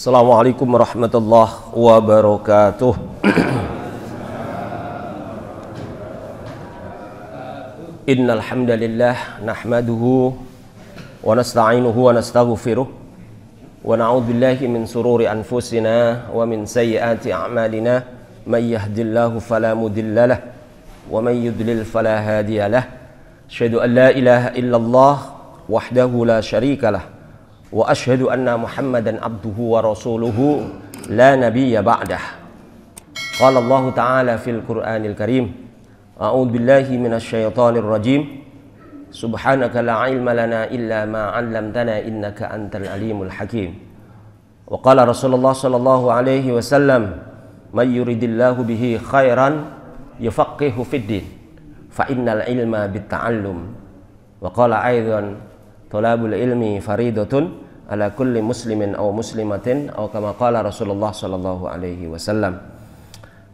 Assalamualaikum warahmatullahi wabarakatuh. Innal hamdalillah nahmaduhu wa nasta'inuhu wa nastaghfiruh wa na'udzu billahi min sururi anfusina wa min sayyiati a'malina may yahdihillahu fala mudilla lahu wa may yudlil fala hadiya lahu. Asyhadu an la ilaha illallah wahdahu la syarika lahu wa asyhadu anna Muhammadan abduhu wa rasuluhu la nabiyya ba'dah. Qala Allah Ta'ala fil Qur'anil Karim, a'udzu billahi minasy syaithanir rajim. Subhanaka la ilma lana illa ma 'allamtana innaka antal alimul hakim. Wa qala Rasulullah sallallahu alaihi wasallam, may yuridillahu bihi khairan yufaqihu fid din, fa innal ilma bitta'allum. Wa qala aidan, thalabul ilmi faridatun ala kulli muslimin aw muslimatin aw kama qala Rasulullah sallallahu alaihi wasallam.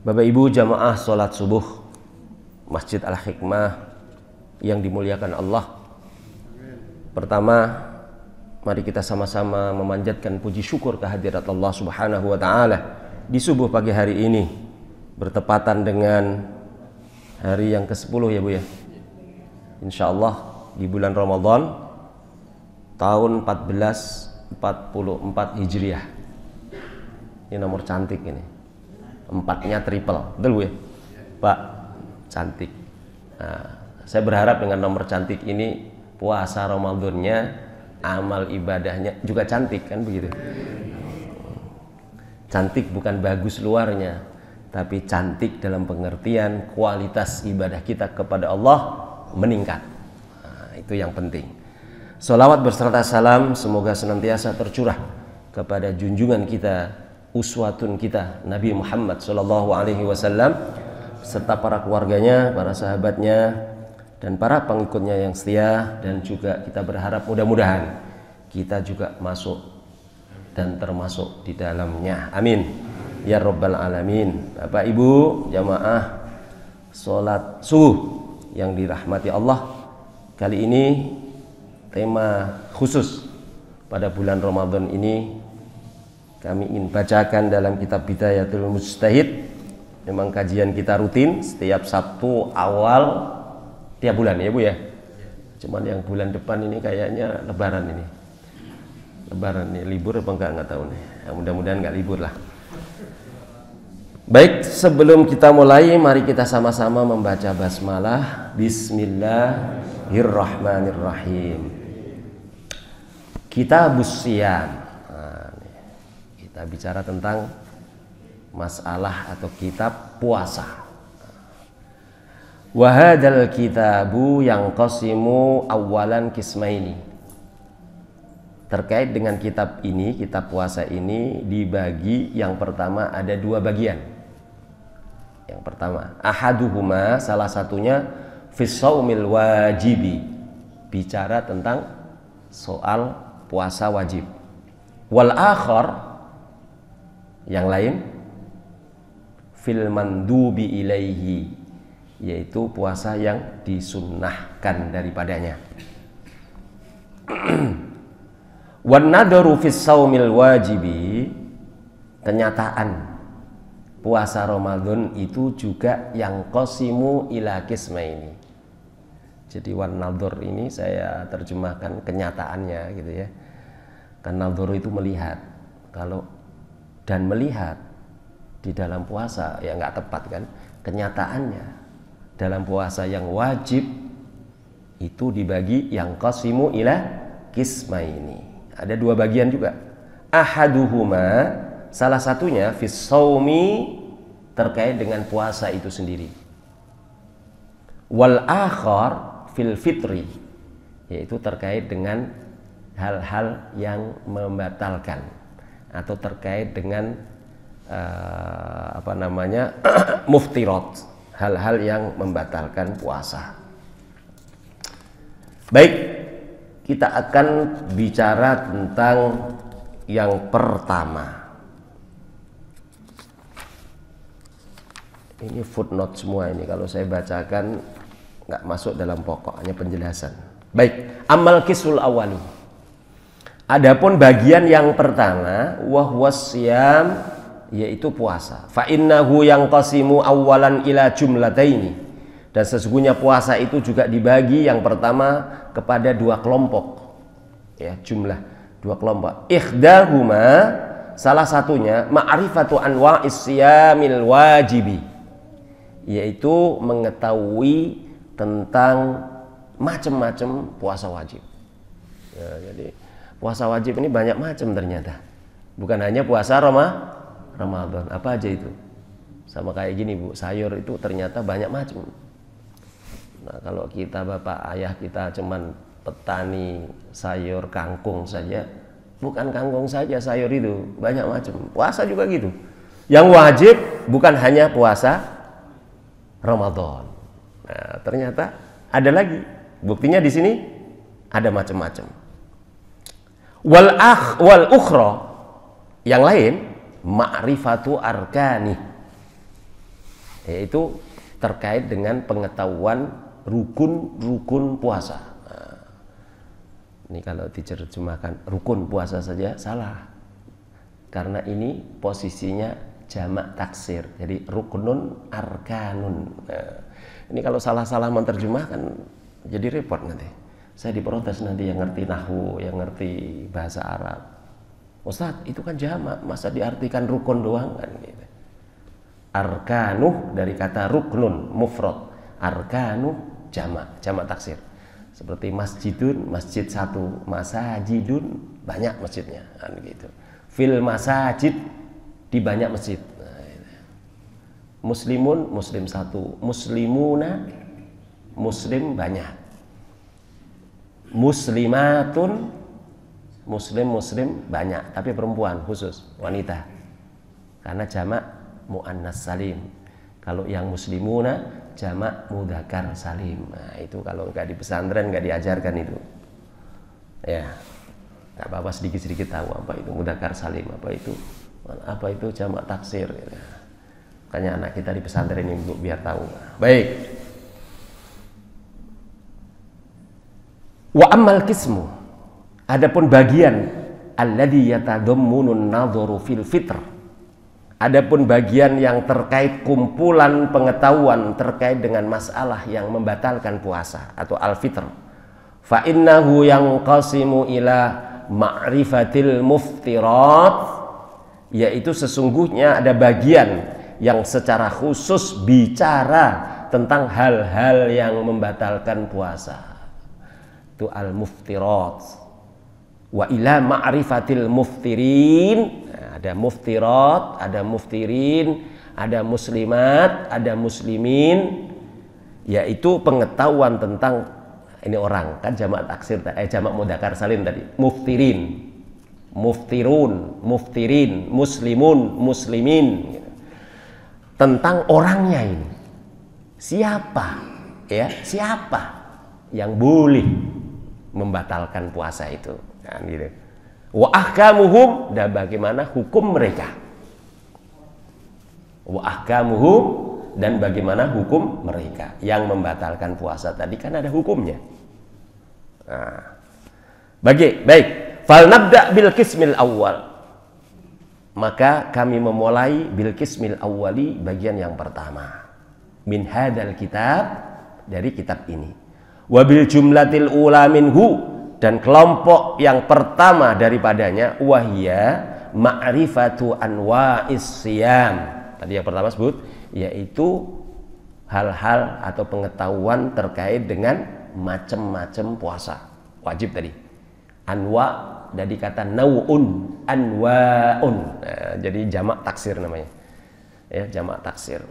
Bapak Ibu jamaah salat subuh Masjid Al-Hikmah yang dimuliakan Allah. Pertama, mari kita sama-sama memanjatkan puji syukur kehadirat Allah Subhanahu wa taala di subuh pagi hari ini, bertepatan dengan hari yang ke-10 ya Bu ya. Insyaallah di bulan Ramadan tahun 1444 Hijriah. Ini nomor cantik ini. 4-nya triple. Betul Bu ya? Pak, cantik. Nah, saya berharap dengan nomor cantik ini puasa Ramadannya, amal ibadahnya juga cantik kan begitu. Cantik bukan bagus luarnya, tapi cantik dalam pengertian kualitas ibadah kita kepada Allah meningkat. Nah, itu yang penting. Salawat berserta salam semoga senantiasa tercurah kepada junjungan kita, uswatun kita, Nabi Muhammad sallallahu alaihi wasallam, serta para keluarganya, para sahabatnya, dan para pengikutnya yang setia. Dan juga kita berharap mudah-mudahan kita juga masuk dan termasuk di dalamnya. Amin ya rabbal alamin. Bapak Ibu jamaah salat subuh yang dirahmati Allah, kali ini tema khusus pada bulan Ramadan ini kami ingin bacakan dalam kitab Bidayatul Mujtahid. Memang kajian kita rutin setiap Sabtu awal tiap bulan ya Bu ya. Cuman yang bulan depan ini kayaknya lebaran ini. Lebaran nih, libur apa enggak tahu nih. Ya, mudah-mudahan enggak libur lah. Baik, sebelum kita mulai mari kita sama-sama membaca basmalah. Bismillahirrahmanirrahim. Kitabus Shiyam. Nah, kita bicara tentang masalah atau kitab puasa. Wa hadzal kitabu yanqasimu awalan qismaini. Terkait dengan kitab ini, kitab puasa ini dibagi, yang pertama ada 2 bagian. Yang pertama, ahaduhuma, salah satunya fis shaumil wajibi, bicara tentang soal puasa wajib. Wal akhar, yang lain, fil mandubi ilaihi, yaitu puasa yang disunnahkan daripadanya. Wan nadaru fis shaumil wajibi, kenyataan puasa Ramadan itu juga yang qasimu ila qismaini. Jadi wan nadhar ini saya terjemahkan kenyataannya gitu ya. Kan nadhar itu melihat. Kalau dan melihat di dalam puasa ya nggak tepat kan. Kenyataannya dalam puasa yang wajib itu dibagi yang qasimu ila qismaini. Ada 2 bagian juga. Ahaduhuma, salah satunya fis shaumi, terkait dengan puasa itu sendiri. Wal akhar fil fitri, yaitu terkait dengan hal-hal yang membatalkan atau terkait dengan muftirat, hal-hal yang membatalkan puasa. Baik, kita akan bicara tentang yang pertama. Ini footnote semua ini, kalau saya bacakan nggak masuk dalam pokok, hanya penjelasan. Baik, amal kisul awali. Adapun bagian yang pertama wahwas siyam, yaitu puasa. Fa innahu yanqasimu awwalan ila jumlataini. Dan sesungguhnya puasa itu juga dibagi yang pertama kepada dua kelompok. Ya, jumlah dua kelompok. Ikhdahuma, salah satunya ma'rifatu anwa'is siyamil wajibi, yaitu mengetahui tentang macam-macam puasa wajib. Ya, jadi puasa wajib ini banyak macam ternyata. Bukan hanya puasa Ramadan. Apa aja itu? Sama kayak gini Bu, sayur itu ternyata banyak macam. Nah, kalau kita bapak ayah kita cuman petani sayur kangkung saja, bukan kangkung saja sayur itu, banyak macam. Puasa juga gitu. Yang wajib bukan hanya puasa Ramadan. Nah, ternyata ada lagi. Buktinya di sini ada macam-macam. Wal ukhra, yang lain ma'rifatu arkani, yaitu terkait dengan pengetahuan rukun-rukun puasa. Nah, ini kalau diterjemahkan rukun puasa saja salah, karena ini posisinya jamak taksir, jadi rukunun arkanun. Nah, ini kalau salah-salah menerjemahkan jadi repot nanti. Saya diprotes nanti yang ngerti nahwu, yang ngerti bahasa Arab. Ustadz, itu kan jamak, masa diartikan rukun doang kan gitu. Arkanuh dari kata ruknun mufrad, arkanuh jamak taksir. Seperti masjidun, masjid satu, masajidun banyak masjidnya kan gitu. Fil masajid, di banyak masjid. Nah, gitu. Muslimun, muslim satu, muslimuna, muslim banyak. Muslimatun, muslim banyak, tapi perempuan khusus, wanita, karena jamak muannas salim. Kalau yang muslimuna jamak mudzakkar salim. Nah, itu kalau nggak di pesantren nggak diajarkan itu. Ya, nggak apa-apa, sedikit-sedikit tahu apa itu mudzakkar salim, apa itu jamak taksir. Makanya anak kita di pesantren ini biar tahu. Baik. Wa ammal qismu, adapun bagian alladzi yatadammunun nadharu fil fitr, adapun bagian yang terkait kumpulan pengetahuan terkait dengan masalah yang membatalkan puasa atau al-fitr, fa innahu yanqasimu ila ma'rifatil muftirat, yaitu sesungguhnya ada bagian yang secara khusus bicara tentang hal-hal yang membatalkan puasa. Itu al-muftirat. Wa ila ma'rifatil muftirin. Nah, ada muftirat, ada muftirin, ada muslimat, ada muslimin, yaitu pengetahuan tentang ini orang kan jamak taksir, jamak mudzakkar salim tadi. Muftirin, muftirun, muftirin, muslimun, muslimin. Tentang orangnya ini. Siapa? Ya, siapa yang boleh membatalkan puasa itu kan gitu. Wa ahkamuhum, dan bagaimana hukum mereka. Wa ahkamuhum, dan bagaimana hukum mereka yang membatalkan puasa tadi, kan ada hukumnya. Nah, baik. Fal nabda bil qismil awwal. Maka kami memulai bil qismil awwali, bagian yang pertama. Min hadal kitab, dari kitab ini. Wabil jumlatil ula minhu, dan kelompok yang pertama daripadanya wahya ma'rifatu anwa'is siyam. Tadi yang pertama sebut yaitu hal-hal atau pengetahuan terkait dengan macam-macam puasa wajib tadi. Anwa dari kata nau'un, anwa'un. Nah, jadi jamak taksir namanya. Ya, jamak taksir.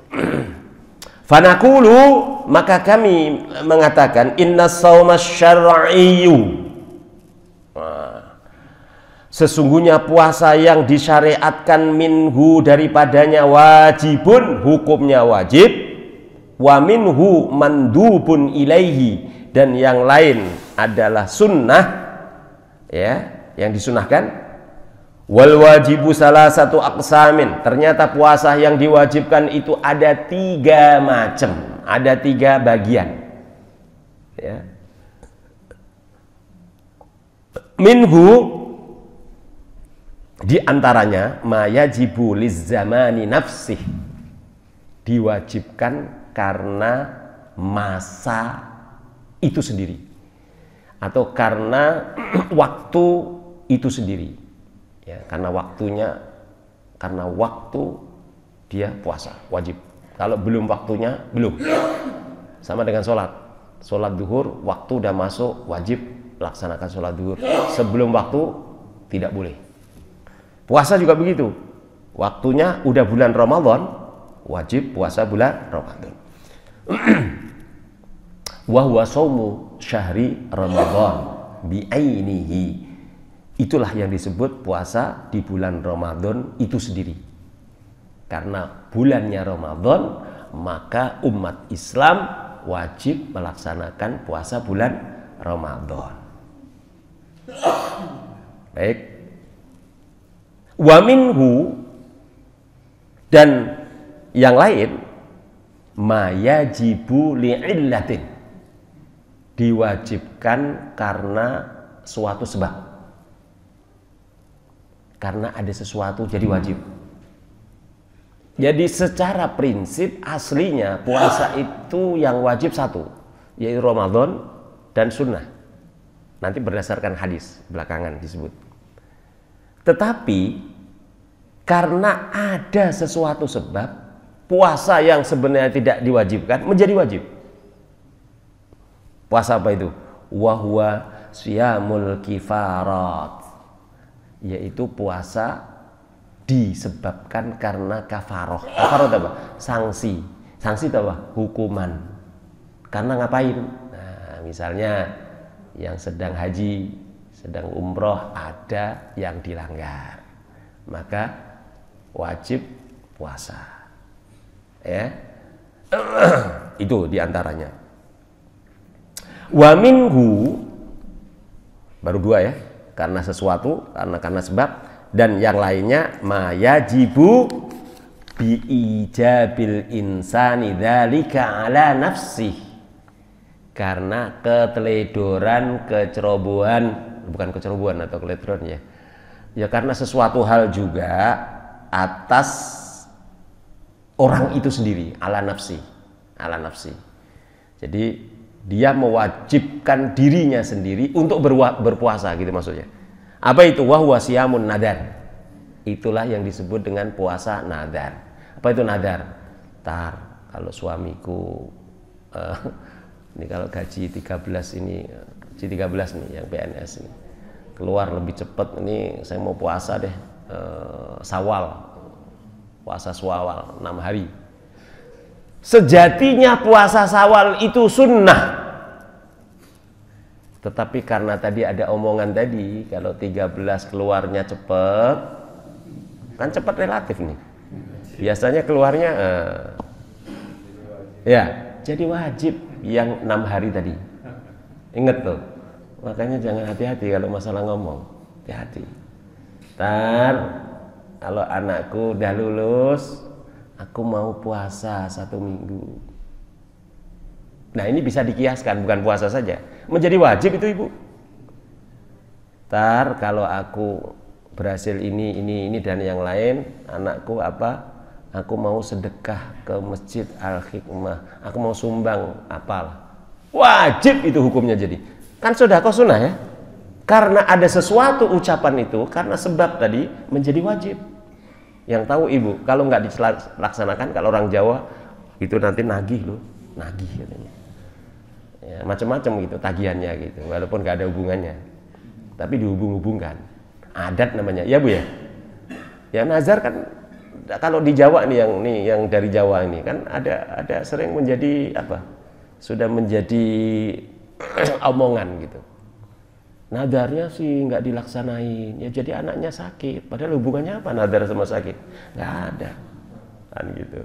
Fanaqulu, maka kami mengatakan inna shauma syar'iyyu, sesungguhnya puasa yang disyariatkan minhu daripadanya wajibun, hukumnya wajib, wa minhu mandubun ilaihi, dan yang lain adalah sunnah, ya, yang disunahkan. Wal wajibu salah satu aqsamin, ternyata puasa yang diwajibkan itu ada 3 macam, ada 3 bagian, ya. Minhu, Di antaranya mayajibu lizzamani nafsih, diwajibkan karena masa itu sendiri atau karena waktu itu sendiri ya, karena waktu dia puasa wajib. Kalau belum waktunya belum, sama dengan sholat duhur, waktu udah masuk wajib laksanakan sholat duhur, sebelum waktu tidak boleh. Puasa juga begitu, waktunya udah bulan Ramadan wajib puasa bulan Ramadan. Wa huwa shaumu syahri Ramadan bi'ainihi, itulah yang disebut puasa di bulan Ramadan itu sendiri. Karena bulannya Ramadan, maka umat Islam wajib melaksanakan puasa bulan Ramadan. Baik. Wa minhu, dan yang lain, ma yajibu li'illatin, diwajibkan karena suatu sebab. Karena ada sesuatu jadi wajib. Jadi secara prinsip aslinya puasa itu yang wajib satu, yaitu Ramadan dan sunnah. Nanti berdasarkan hadis belakangan disebut. Tetapi karena ada sesuatu sebab, puasa yang sebenarnya tidak diwajibkan menjadi wajib. Puasa apa itu? Wahwa siyamul kifarat, yaitu puasa disebabkan karena kafaroh. Kafaroh apa? Sanksi. Sanksi itu apa? Hukuman. Karena ngapain? Nah, misalnya yang sedang haji, sedang umroh, ada yang dilanggar, maka wajib puasa. Ya, itu diantaranya. Wa minhu, baru dua ya, karena sesuatu, karena sebab, dan yang lainnya mayajibu biijabil insani dzalika ala nafsih, karena keteledoran, kecerobohan, bukan kecerobohan atau keteledoran ya, ya karena sesuatu hal juga atas orang itu sendiri, ala nafsi. Jadi dia mewajibkan dirinya sendiri untuk berpuasa gitu maksudnya. Apa itu? Wahwa siyamun nadar. Itulah yang disebut dengan puasa nadar. Apa itu nadar? Kalau suamiku ini kalau gaji 13 ini, gaji 13 nih yang PNS ini, keluar lebih cepat, ini saya mau puasa deh, puasa Syawal 6 hari. Sejatinya puasa Syawal itu sunnah, tetapi karena tadi ada omongan tadi, kalau 13 keluarnya cepat, kan cepat relatif nih, biasanya keluarnya ya jadi wajib yang 6 hari tadi. Ingat tuh, makanya jangan hati-hati kalau masalah ngomong, hati-hati. Kalau anakku udah lulus, aku mau puasa 1 minggu. Nah ini bisa dikiaskan, bukan puasa saja, menjadi wajib itu ibu. Kalau aku berhasil ini dan yang lain, anakku apa? Aku mau sedekah ke Masjid Al-Hikmah, aku mau sumbang apalah. Wajib itu hukumnya jadi. Kan sedekah sunnah ya. Karena ada sesuatu ucapan itu, karena sebab tadi menjadi wajib. Yang tahu ibu, kalau nggak dilaksanakan, kalau orang Jawa itu nanti nagih loh, nagih katanya. Ya, macam-macam gitu tagihannya gitu, walaupun nggak ada hubungannya, tapi dihubung-hubungkan. Adat namanya, ya bu ya. Ya nazar kan, kalau di Jawa nih yang dari Jawa ini kan ada sering menjadi apa? Sudah menjadi omongan gitu. Nadarnya sih nggak dilaksanain, ya jadi anaknya sakit. Padahal hubungannya apa nadar sama sakit? Nggak ada, kan gitu.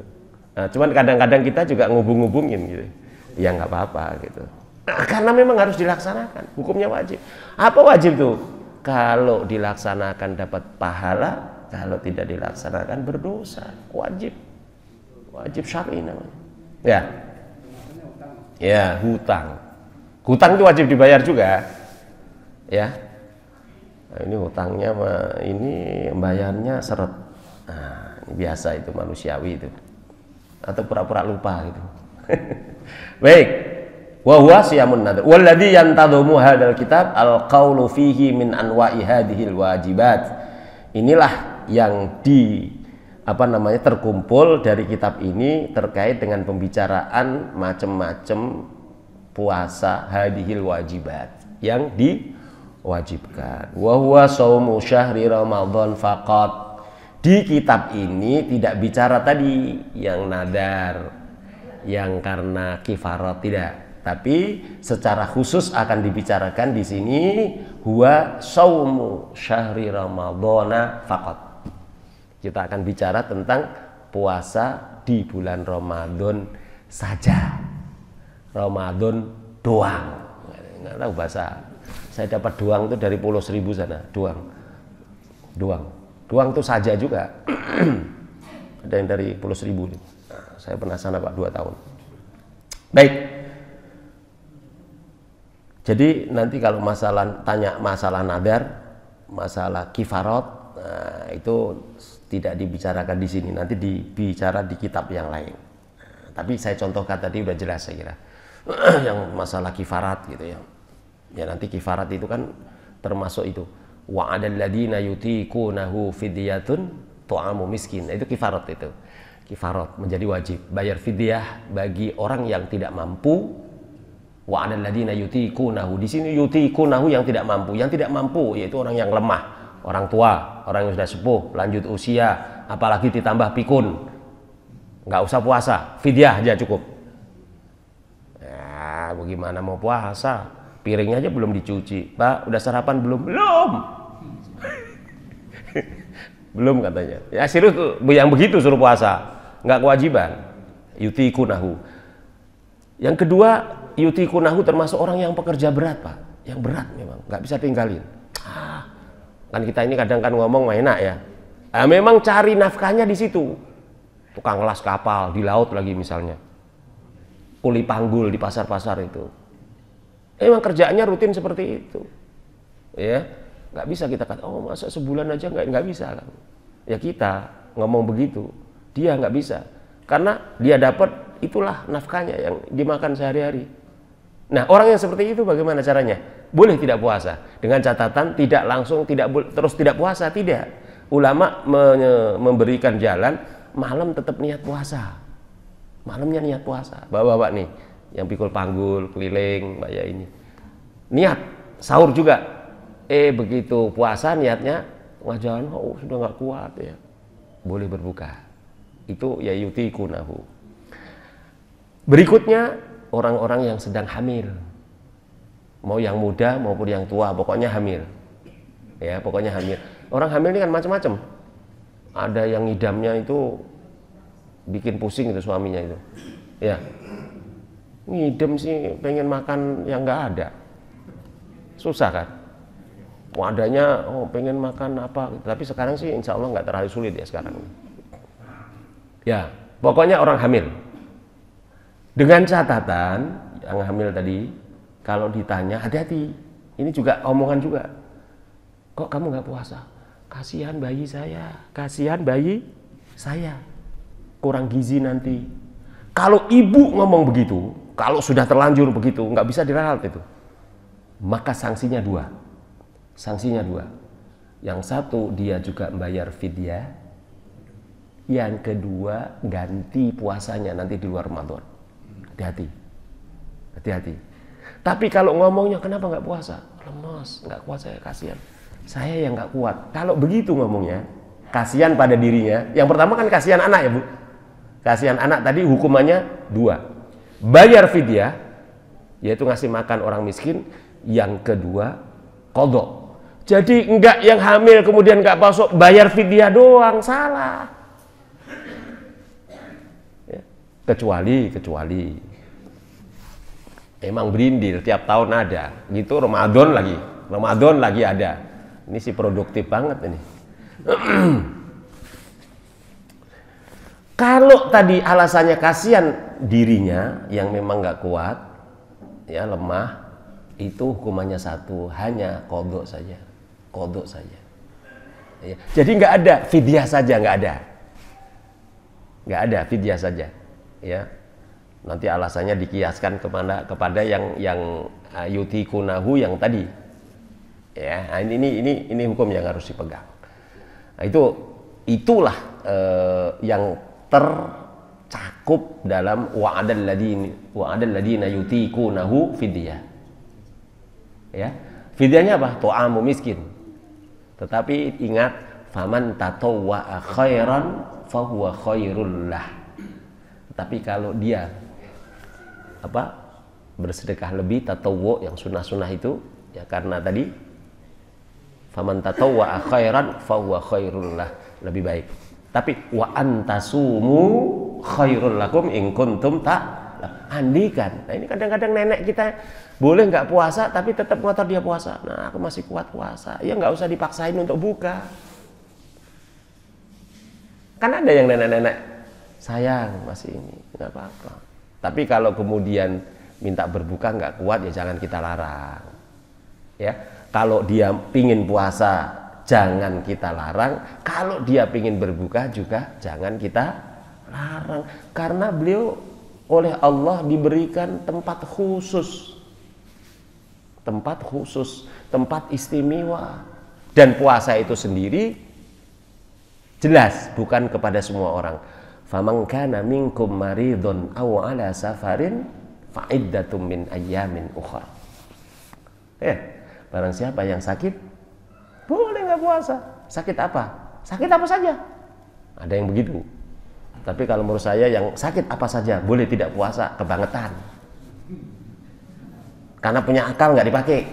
Nah, cuman kadang-kadang kita juga ngubung-ngubungin gitu. Ya nggak apa-apa gitu. Nah, karena memang harus dilaksanakan, hukumnya wajib. Apa wajib tuh? Kalau dilaksanakan dapat pahala, kalau tidak dilaksanakan berdosa. Wajib syar'i namanya. Ya, hutang itu wajib dibayar juga. Ya, Nah, ini hutangnya ini bayarnya seret. Nah, ini biasa itu, manusiawi itu. Atau pura-pura lupa gitu. Baik. Wa huwa siyamun nadhr. Walladzi yantadhumu hadzal kitab al-qaulu fihi min anwa'i hadhil wajibat. Inilah yang terkumpul dari kitab ini terkait dengan pembicaraan macam-macam puasa hadhil wajibat yang diwajibkan. Wa huwa shaumu syahri ramadhan faqat. Di kitab ini tidak bicara tadi yang nadar, yang karena kifarat, tidak. Tapi secara khusus akan dibicarakan di sini huwa shaumu syahri ramadhana faqat. Kita akan bicara tentang puasa di bulan Ramadan saja. Ramadan doang. Nggak tahu bahasa. Saya dapat doang itu dari Pulau Seribu sana, doang. Doang itu saja juga. Ada yang dari Pulau Seribu. Nah, saya pernah sana Pak 2 tahun. Baik. Jadi nanti kalau tanya masalah nadar, masalah kifarat, nah, itu tidak dibicarakan di sini. Nanti dibicara di kitab yang lain. Nah, tapi saya contohkan tadi udah jelas saya kira. Yang masalah kifarat gitu ya. Ya nanti kifarat itu kan termasuk itu. Wa 'alal ladzina yutiqunahu fidyatun ta'amu miskin. Itu kifarat itu. Kifarat menjadi wajib bayar fidyah bagi orang yang tidak mampu. Wa 'alal ladzina yutiqunahu. Di sini yutiqunahu yang tidak mampu. Yang tidak mampu yaitu orang yang lemah, orang tua, orang yang sudah sepuh, lanjut usia, apalagi ditambah pikun. Enggak usah puasa, fidyah aja cukup. Ya, bagaimana mau puasa? Piringnya aja belum dicuci. Pak, udah sarapan belum? Belum. Belum katanya. Ya serius yang begitu suruh puasa. Nggak kewajiban. Yutikunahu. Yang kedua, yutikunahu termasuk orang yang pekerja berat, Pak. Yang berat memang. Nggak bisa tinggalin. Kan kita ini kadang kan ngomong enak ya. Memang cari nafkahnya di situ. Tukang las kapal, di laut lagi misalnya. Kuli panggul di pasar-pasar itu. Emang kerjaannya rutin seperti itu, ya nggak bisa kita kata oh masa sebulan aja nggak bisa kan? Ya kita ngomong begitu, dia nggak bisa karena dia dapat itulah nafkahnya yang dimakan sehari-hari. Nah orang yang seperti itu bagaimana caranya? Boleh tidak puasa dengan catatan tidak langsung terus tidak puasa, tidak. Ulama memberikan jalan malam tetap niat puasa, malamnya niat puasa. Bapak-bapak nih yang pikul panggul, keliling, ya ini. Niat, sahur juga. Begitu puasa niatnya, ngajaran, sudah nggak kuat ya. Boleh berbuka. Itu ya yutikunahu. Berikutnya, orang-orang yang sedang hamil. Mau yang muda maupun yang tua, pokoknya hamil. Ya, pokoknya hamil. Orang hamil ini kan macam-macam. Ada yang ngidamnya itu bikin pusing itu suaminya itu. Ya. Ngidem sih pengen makan yang nggak ada, susah kan? Wadahnya pengen makan apa? Tapi sekarang sih insya Allah nggak terlalu sulit ya sekarang. Ya pokoknya orang hamil. Dengan catatan yang hamil tadi kalau ditanya hati-hati. Ini juga omongan juga. Kok kamu nggak puasa? Kasihan bayi saya, kasihan bayi saya kurang gizi nanti. Kalau ibu ngomong begitu. Kalau sudah terlanjur begitu, nggak bisa diralat itu. Maka sanksinya 2. Sanksinya 2. Yang satu, dia juga membayar fidyah. Yang kedua, ganti puasanya nanti di luar Ramadan. Hati-hati. Hati-hati. Tapi kalau ngomongnya, kenapa nggak puasa? Lemas, nggak kuat saya, kasihan. Saya yang nggak kuat. Kalau begitu ngomongnya, kasihan pada dirinya. Yang pertama kan kasihan anak ya Bu. Kasihan anak tadi hukumannya 2. Bayar fidyah, yaitu ngasih makan orang miskin. Yang kedua, qadha. Jadi enggak yang hamil kemudian enggak puasa, bayar fidyah doang, salah. Ya. Kecuali emang berindil tiap tahun ada, gitu Ramadan lagi ada. Ini sih produktif banget ini. Kalau tadi alasannya kasihan dirinya yang memang nggak kuat, ya lemah, itu hukumannya 1, hanya qadha saja. qadha saja. Ya. Jadi nggak ada fidyah saja, nggak ada fidyah saja. Ya, nanti alasannya dikiaskan kepada yang yutikunahu yang tadi. Ya, nah ini hukum yang harus dipegang. Nah, itulah yang tercakup dalam wa'adal ladina yutikunahu fidyah. Ya, fidyahnya apa? Tu'amu miskin. Tetapi ingat, faman tatawwa'a khairan fahuwa khairul lah. Tapi kalau dia bersedekah lebih, tatawwu yang sunnah-sunnah itu, ya karena tadi faman tatawwa'a khairan fahuwa khairul lah, lebih baik. Tapi wa antasumu khairul lakum in kuntum andikan. Nah, ini kadang-kadang nenek kita boleh nggak puasa tapi tetap ngotot dia puasa. Nah, aku masih kuat puasa. Ya nggak usah dipaksain untuk buka. Kan ada yang nenek-nenek sayang masih ini, nggak apa-apa. Tapi kalau kemudian minta berbuka nggak kuat, ya jangan kita larang. Ya, kalau dia pingin puasa jangan kita larang. Kalau dia pingin berbuka juga jangan kita larang. Karena beliau oleh Allah diberikan tempat khusus, tempat istimewa. Dan puasa itu sendiri jelas bukan kepada semua orang. Faman kana minkum maridun aw ala safarin fa iddatum min ayyamin ukhra. Barang siapa yang sakit boleh nggak puasa. Sakit apa? Sakit apa saja. Ada yang begitu. Tapi kalau menurut saya yang sakit apa saja boleh tidak puasa, kebangetan. Karena punya akal nggak dipakai.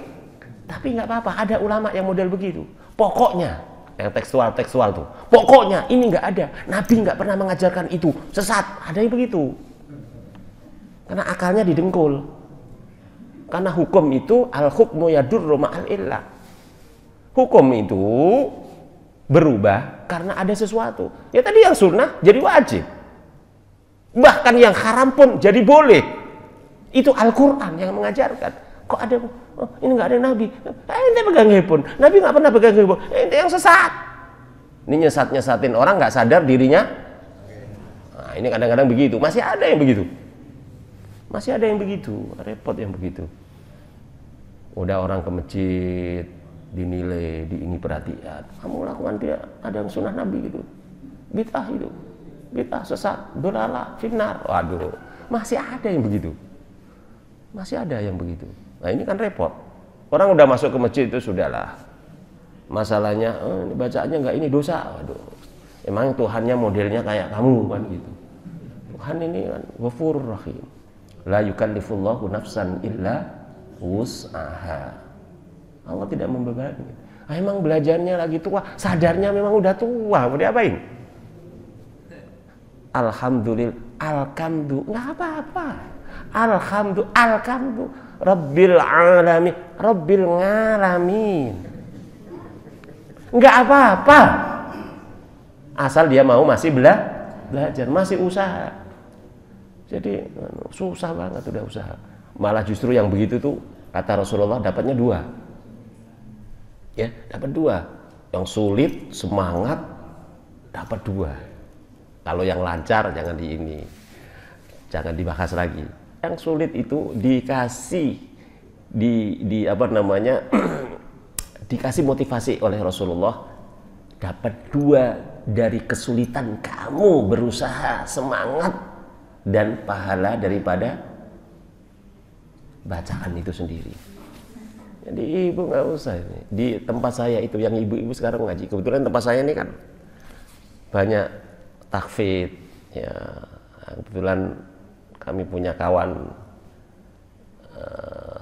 Tapi nggak apa-apa, ada ulama yang model begitu. Pokoknya yang tekstual tuh. Pokoknya ini nggak ada. Nabi nggak pernah mengajarkan itu. Sesat. Ada yang begitu. Karena akalnya didengkul. Karena hukum itu al-hukmu yadurru ma'al illah. Hukum itu berubah karena ada sesuatu. Ya tadi yang sunnah jadi wajib. Bahkan yang haram pun jadi boleh. Itu Al-Quran yang mengajarkan. Kok ada, ini nggak ada Nabi. Ente pegang handphone. Nabi nggak pernah pegang handphone. Ente yang sesat. Ini nyesatin orang nggak sadar dirinya. Nah, ini kadang-kadang begitu. Masih ada yang begitu. Repot yang begitu. Udah orang ke masjid, dinilai, ini perhatian. Kamu lakukan dia ada yang sunnah Nabi gitu. Bid'ah itu. Bid'ah sesat, dolala, finnar. Waduh, masih ada yang begitu. Nah, ini kan repot. Orang udah masuk ke masjid itu sudahlah. Masalahnya bacaannya nggak ini dosa. Waduh. Emang Tuhannya modelnya kayak kamu kan gitu. Tuhan ini kan Ghafurur Rahim. La yukallifullahu nafsan illa wus'aha. Allah tidak membebani. Emang belajarnya lagi tua, sadarnya memang udah tua, mau diapain? Alhamdulillah, nggak apa-apa. Alhamdulillah, Rabbil ngalamin. Nggak apa-apa. Asal dia mau masih belajar, masih usaha. Jadi susah banget udah usaha. Malah justru yang begitu tuh kata Rasulullah dapatnya 2. Ya, dapat 2. Yang sulit semangat dapat 2. Kalau yang lancar jangan jangan dibahas lagi. Yang sulit itu dikasih dikasih motivasi oleh Rasulullah, dapat 2 dari kesulitan kamu berusaha semangat dan pahala daripada bacaan itu sendiri. Jadi ibu nggak usah ini. Di tempat saya itu yang ibu-ibu sekarang ngaji. Kebetulan tempat saya ini kan banyak tahfidz. Ya, kebetulan kami punya kawan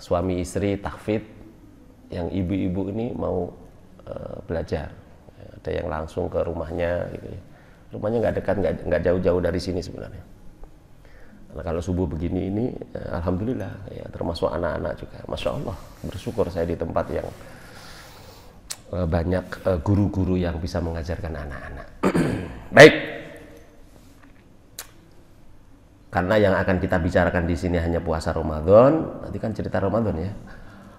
suami istri tahfidz yang ibu-ibu ini mau belajar. Ada yang langsung ke rumahnya gitu ya. Rumahnya nggak dekat, nggak jauh-jauh dari sini sebenarnya. Nah, kalau subuh begini ini alhamdulillah ya, termasuk anak-anak juga. Masya Allah, bersyukur saya di tempat yang banyak guru-guru yang bisa mengajarkan anak-anak. Baik. Karena yang akan kita bicarakan di sini hanya puasa Ramadan, nanti kan cerita Ramadan ya.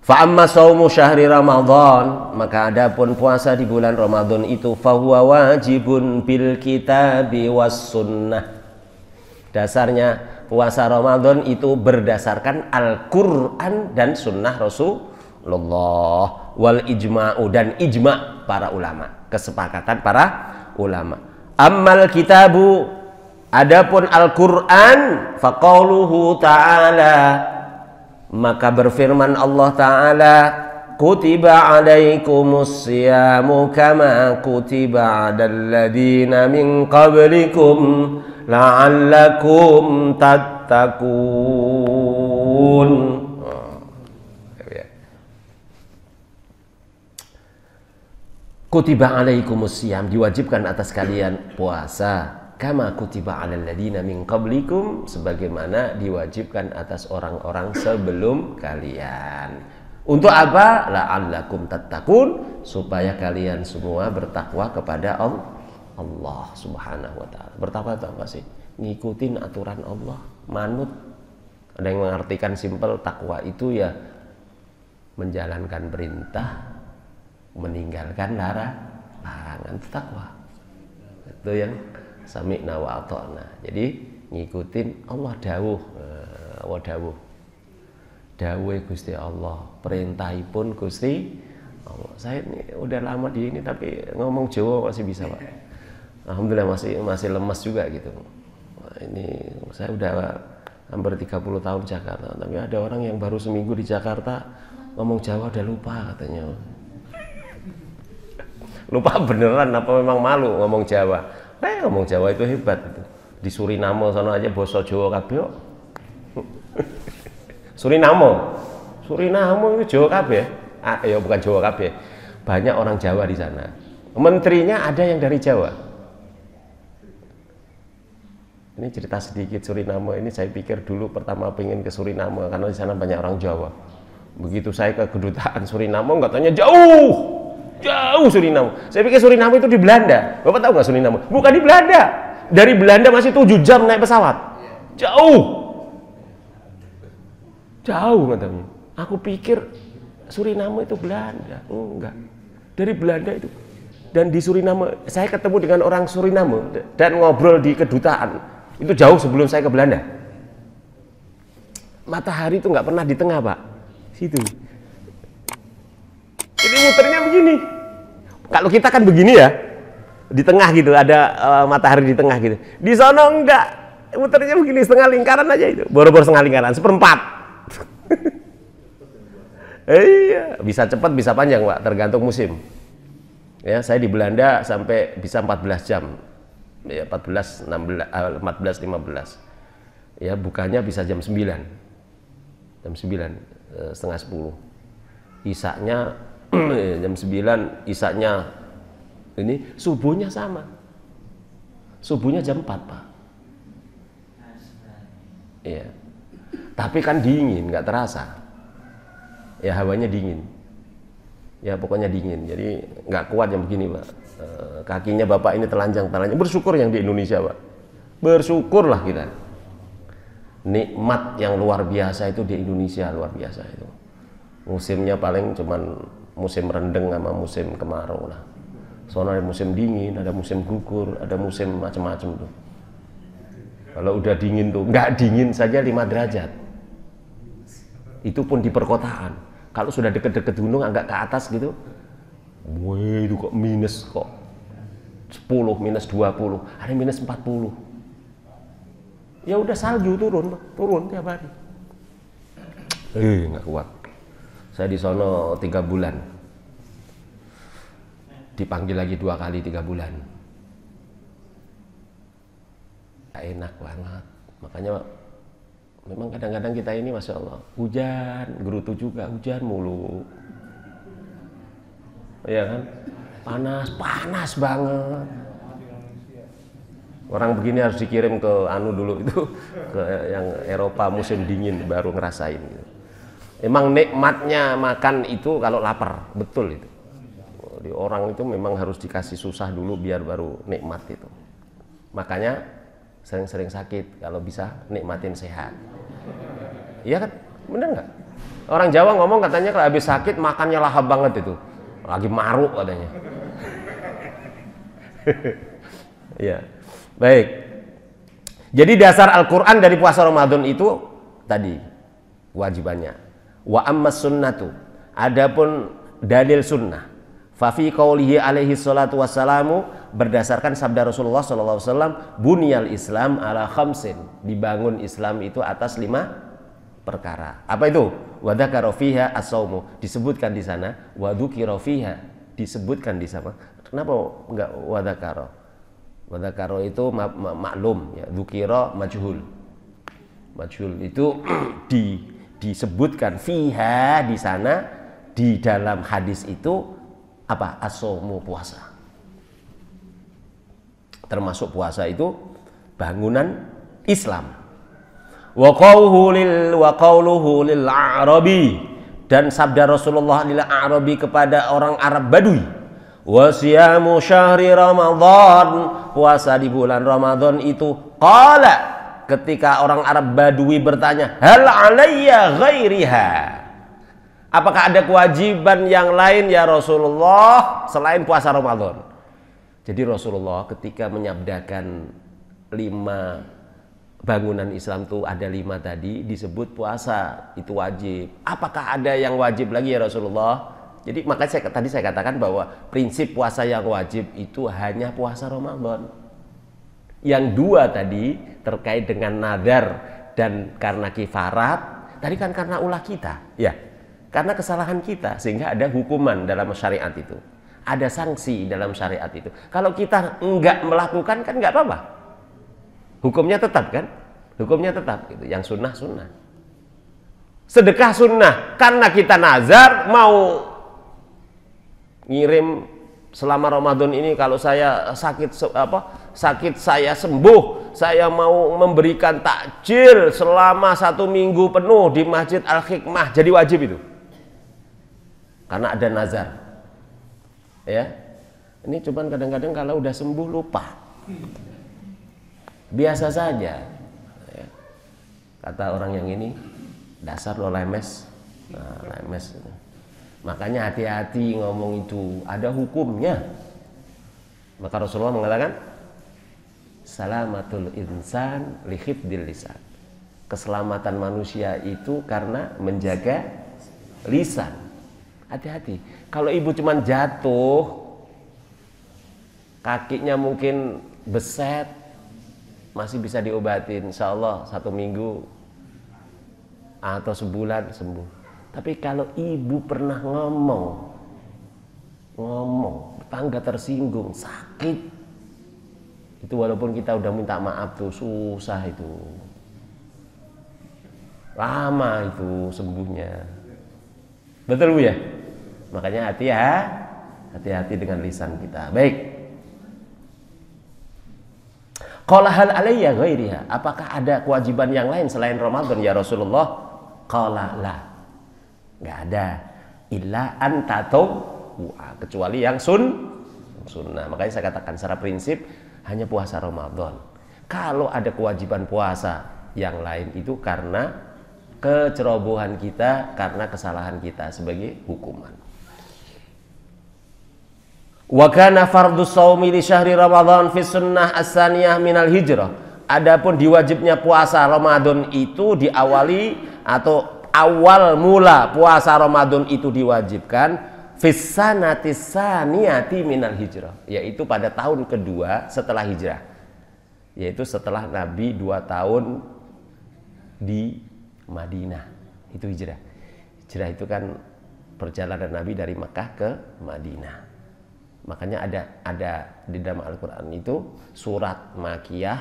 Fa amma shaumu syahri Ramadan, maka adapun puasa di bulan Ramadan itu fahuwa wajibun bil kitabi was sunnah. Dasarnya puasa Ramadan itu berdasarkan Al-Qur'an dan sunnah Rasulullah, wal ijma'u dan ijma' para ulama, kesepakatan para ulama. Ammal kitabu, adapun Al-Qur'an, faqauluhu ta'ala, maka berfirman Allah Ta'ala, kutiba alaikumus siyamu kama kutiba alal ladina min qablikum la'allakum tattaqun. Kutiba alaikumus siyam, diwajibkan atas kalian puasa, kama kutiba alal ladina min qablikum, sebagaimana diwajibkan atas orang-orang sebelum kalian. Untuk apa? La'allakum tattaqun, supaya kalian semua bertakwa kepada Allah Subhanahu wa taala. Bertakwa itu apa sih? Ngikutin aturan Allah, manut. Ada yang mengartikan simpel, takwa itu ya menjalankan perintah, meninggalkan larangan, itu takwa. Itu yang sami'na wa ata'na. Jadi ngikutin Allah dawuh. Allah dawuh. Dawuh Gusti Allah, perintahipun Gusti Allah. Saya ini udah lama di ini tapi ngomong Jawa masih bisa, Pak. Alhamdulillah masih lemas juga gitu. Ini saya udah hampir 30 tahun Jakarta, tapi ada orang yang baru seminggu di Jakarta ngomong Jawa udah lupa katanya. Lupa beneran apa memang malu ngomong Jawa? Ngomong Jawa itu hebat itu. Di Suriname sana aja basa Jawa kabeh. Suriname itu Jawa kabeh. Ya bukan Jawa kabeh. Banyak orang Jawa di sana. Menterinya ada yang dari Jawa. Ini cerita sedikit Suriname ini, saya pikir dulu pertama pengen ke Suriname karena di sana banyak orang Jawa. Begitu saya ke kedutaan Suriname, katanya jauh Suriname. Saya pikir Suriname itu di Belanda. Bapak tahu nggak Suriname? Bukan di Belanda. Dari Belanda masih 7 jam naik pesawat. Jauh katanya. Aku pikir Suriname itu Belanda. Enggak. Dari Belanda itu. Dan di Suriname, saya ketemu dengan orang Suriname dan ngobrol di kedutaan. Itu jauh sebelum saya ke Belanda. Matahari itu nggak pernah di tengah, Pak. Situ. Jadi muternya begini. Kalau kita kan begini ya, di tengah gitu, ada matahari di tengah gitu. Di sono enggak, muternya begini, setengah lingkaran aja itu. Boro-boro setengah lingkaran, seperempat. Iya, bisa cepat, bisa panjang, Pak, tergantung musim. Ya, saya di Belanda sampai bisa 14 jam. Ya, 14, 15. Ya, bukanya bisa jam 9. Jam 9, setengah 10. Isaknya jam 9, isaknya ini, subuhnya sama. Subuhnya jam 4, Pak. Iya. Tapi kan dingin, nggak terasa. Ya, hawanya dingin. Ya, pokoknya dingin. Jadi nggak kuat yang begini, Pak. Kakinya Bapak ini telanjang. Bersyukur yang di Indonesia, Pak. Bersyukurlah kita. Nikmat yang luar biasa itu di Indonesia, luar biasa itu. Musimnya paling cuman musim rendeng sama musim kemarau lah. Soalnya ada musim dingin, ada musim gugur, ada musim macam-macam tuh. Kalau udah dingin tuh, nggak dingin saja 5 derajat. Itu pun di perkotaan. Kalau sudah deket-deket gunung agak ke atas gitu, wah itu kok minus kok 10, minus 20, ada minus 40. Ya udah salju turun tiap hari. Nggak kuat. Saya di sono 3 bulan. Dipanggil lagi 2 kali 3 bulan. Gak enak banget. Makanya memang kadang-kadang kita ini Masya Allah, hujan, gerutu juga, hujan mulu. Iya kan? Panas banget. Orang begini harus dikirim ke dulu itu, ke yang Eropa musim dingin baru ngerasain gitu. Emang nikmatnya makan itu kalau lapar, betul itu. Di orang itu memang harus dikasih susah dulu biar baru nikmat itu. Makanya sering-sering sakit, kalau bisa nikmatin sehat. Iya kan? Bener nggak? Orang Jawa ngomong katanya kalau habis sakit makannya lahap banget itu. Lagi maruk katanya. Ya, baik. Jadi dasar Al-Quran dari puasa Ramadan itu tadi kewajibannya. Wa ammas sunnatu. Adapun dalil sunnah. Fafi qaulihi alaihi salatu wassalamu, berdasarkan sabda Rasulullah sallallahu alaihi wasallam, bunyal Islam ala khamsin. Dibangun Islam itu atas 5 perkara. Apa itu? Wa dzakara fiha as-shaumu, disebutkan di sana. Wa dzukira fiha, disebutkan di sana. Kenapa enggak wa dzakara? Wa dzakara itu maklum ya, dzukira majhul. Majhul itu disebutkan fiha di sana, di dalam hadis itu apa? As-shaumu, puasa. Termasuk puasa itu bangunan Islam. Wa qawluhu lil a'rabi, dan sabda Rasulullah lil a'rabi kepada orang Arab Badui. Wa siyamu syahri Ramadan, puasa di bulan Ramadan itu. Qala, ketika orang Arab Badui bertanya, hal alayya ghairiha, apakah ada kewajiban yang lain ya Rasulullah selain puasa Ramadan? Jadi Rasulullah ketika menyabdakan 5 bangunan Islam itu ada 5 tadi, disebut puasa itu wajib. Apakah ada yang wajib lagi ya Rasulullah? Jadi makanya tadi saya katakan bahwa prinsip puasa yang wajib itu hanya puasa Ramadan. Yang 2 tadi terkait dengan nadar dan karena kifarat, tadi kan karena ulah kita, ya, karena kesalahan kita, sehingga ada hukuman dalam syariat itu, ada sanksi dalam syariat itu. Kalau kita enggak melakukan kan enggak apa-apa, hukumnya tetap kan, hukumnya tetap gitu. Yang sunnah sunnah, sedekah sunnah, karena kita nazar mau ngirim selama Ramadan ini, kalau saya sakit saya sembuh, saya mau memberikan takjil selama 1 minggu penuh di Masjid Al-Hikmah, jadi wajib itu karena ada nazar ya. Ini cuman kadang-kadang kalau udah sembuh lupa, biasa saja ya. Kata orang yang ini, dasar lo lemes. Nah, lemes. Makanya hati-hati ngomong itu, ada hukumnya. Maka Rasulullah mengatakan, salamatul insan li hifdzil lisan. Keselamatan manusia itu karena menjaga lisan. Hati-hati. Kalau ibu cuman jatuh, kakinya mungkin beset, masih bisa diobatin, insya Allah 1 minggu atau sebulan sembuh. Tapi kalau ibu pernah ngomong, tetangga tersinggung, sakit, itu walaupun kita udah minta maaf tuh susah itu, lama itu sembuhnya. Betul Bu ya? Makanya hati-hati dengan lisan kita. Baik. Qala hal alayya ghairiha, apakah ada kewajiban yang lain selain Ramadan ya Rasulullah? Qala la, nggak ada, illa an tatawwa, kecuali yang sunnah. Makanya saya katakan secara prinsip hanya puasa Ramadan. Kalau ada kewajiban puasa yang lain itu karena kecerobohan kita, karena kesalahan kita sebagai hukuman. Wa kana fardhu shaumi li syahri Ramadan fi sunnah as-saniyah minal hijrah. Adapun diwajibnya puasa Ramadan itu diawali atau awal mula puasa Ramadan itu diwajibkan fis sanati saniyati minal hijrah, yaitu pada tahun kedua setelah hijrah, yaitu setelah Nabi 2 tahun di Madinah, itu hijrah. Hijrah itu kan perjalanan Nabi dari Makkah ke Madinah. Makanya ada di dalam Al-Quran itu surat Makkiyah,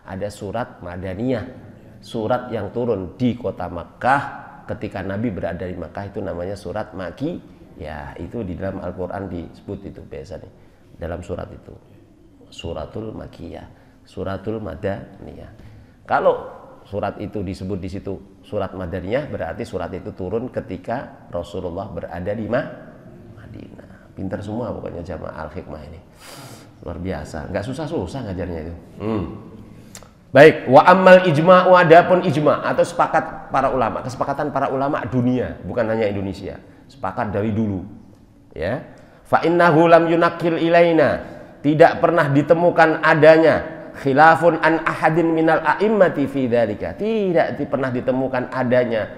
ada surat Madaniyah. Surat yang turun di kota Makkah ketika Nabi berada di Makkah itu namanya surat Makki. Ya, itu di dalam Al-Quran disebut itu biasanya dalam surat itu, suratul Makkiyah, suratul Madaniyah. Kalau surat itu disebut di situ surat Madaniyah, berarti surat itu turun ketika Rasulullah berada di Madinah. Pintar semua pokoknya jamaah Al-Hikmah ini, luar biasa, nggak susah-susah ngajarnya itu. Baik, wa ammal ijma'u, adapun ijma' atau sepakat para ulama, kesepakatan para ulama dunia, bukan hanya Indonesia. Sepakat dari dulu. Ya. Fa innahu lam yunakil ilaina, tidak pernah ditemukan adanya khilafun an ahadin minal a'immati fi dzalika. Tidak pernah ditemukan adanya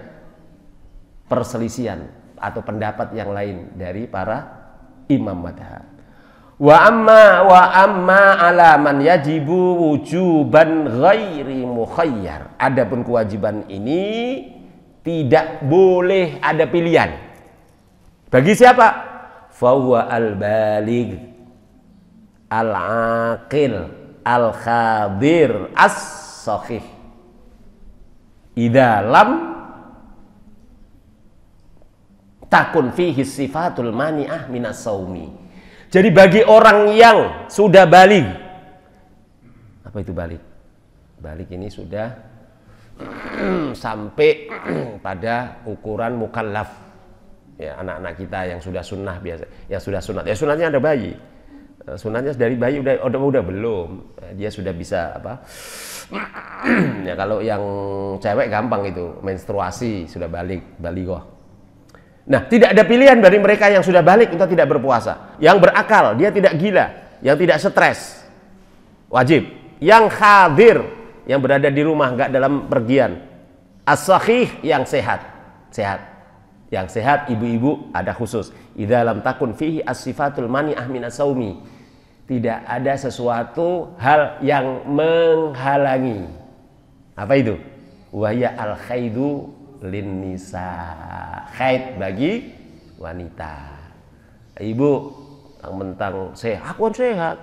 perselisihan atau pendapat yang lain dari para imam madhab. Wa amma ala man yajibu wujuban ghairi mukhayyar. Adapun kewajiban ini tidak boleh ada pilihan. Bagi siapa? Fahuwa al-baligh, al-aqil, al-khadir, as-sahih. Idza lam takun fihi sifatul mani'ah minas saumi. Jadi bagi orang yang sudah baligh, apa itu baligh? Baligh ini sudah sampai pada ukuran mukallaf. Ya, anak-anak kita yang sudah sunnah biasa, yang sudah sunat. Ya sunatnya ada bayi. Sunatnya dari bayi udah belum. Dia sudah bisa apa? Ya kalau yang cewek gampang itu, menstruasi sudah balighah. Nah, tidak ada pilihan dari mereka yang sudah balik untuk tidak berpuasa. Yang berakal, dia tidak gila, yang tidak stres, wajib. Yang hadir, yang berada di rumah, nggak dalam pergian. As-sahih, yang sehat. Yang sehat, ibu-ibu ada khusus. Idza lam takun fihi as-sifatul mani'ah minas saumi. Tidak ada sesuatu hal yang menghalangi. Apa itu? Wahya al-khaidu lin nisa, haid bagi wanita. Ibu mentang sehat, aku kan sehat.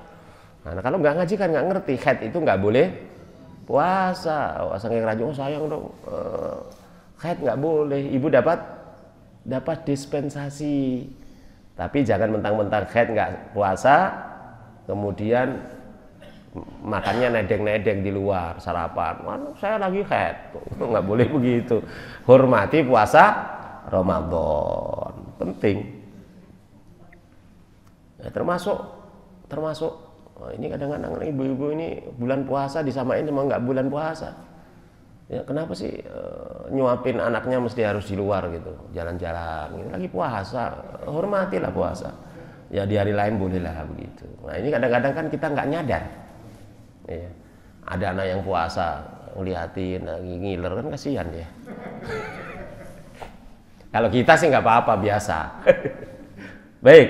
Nah, kalau nggak ngaji kan nggak ngerti, haid itu nggak boleh puasa. Sange rajo, oh sayang dong, haid nggak boleh. Ibu dapat dispensasi, tapi jangan mentang-mentang haid nggak puasa, kemudian makannya nedeng-nedeng di luar sarapan. Saya lagi haid, nggak boleh begitu. Hormati puasa Ramadan, penting. Ya, termasuk ini kadang-kadang ibu-ibu ini bulan puasa disamain sama nggak bulan puasa. Ya, kenapa sih nyuapin anaknya mesti harus di luar gitu, jalan-jalan gitu. Lagi puasa, hormatilah puasa. Ya di hari lain bolehlah begitu. Nah ini kadang-kadang kan kita nggak nyadar. Ya. Ada anak yang puasa ngeliatin lagi ngiler kan kasihan ya. Kalau kita sih nggak apa-apa, biasa. Baik.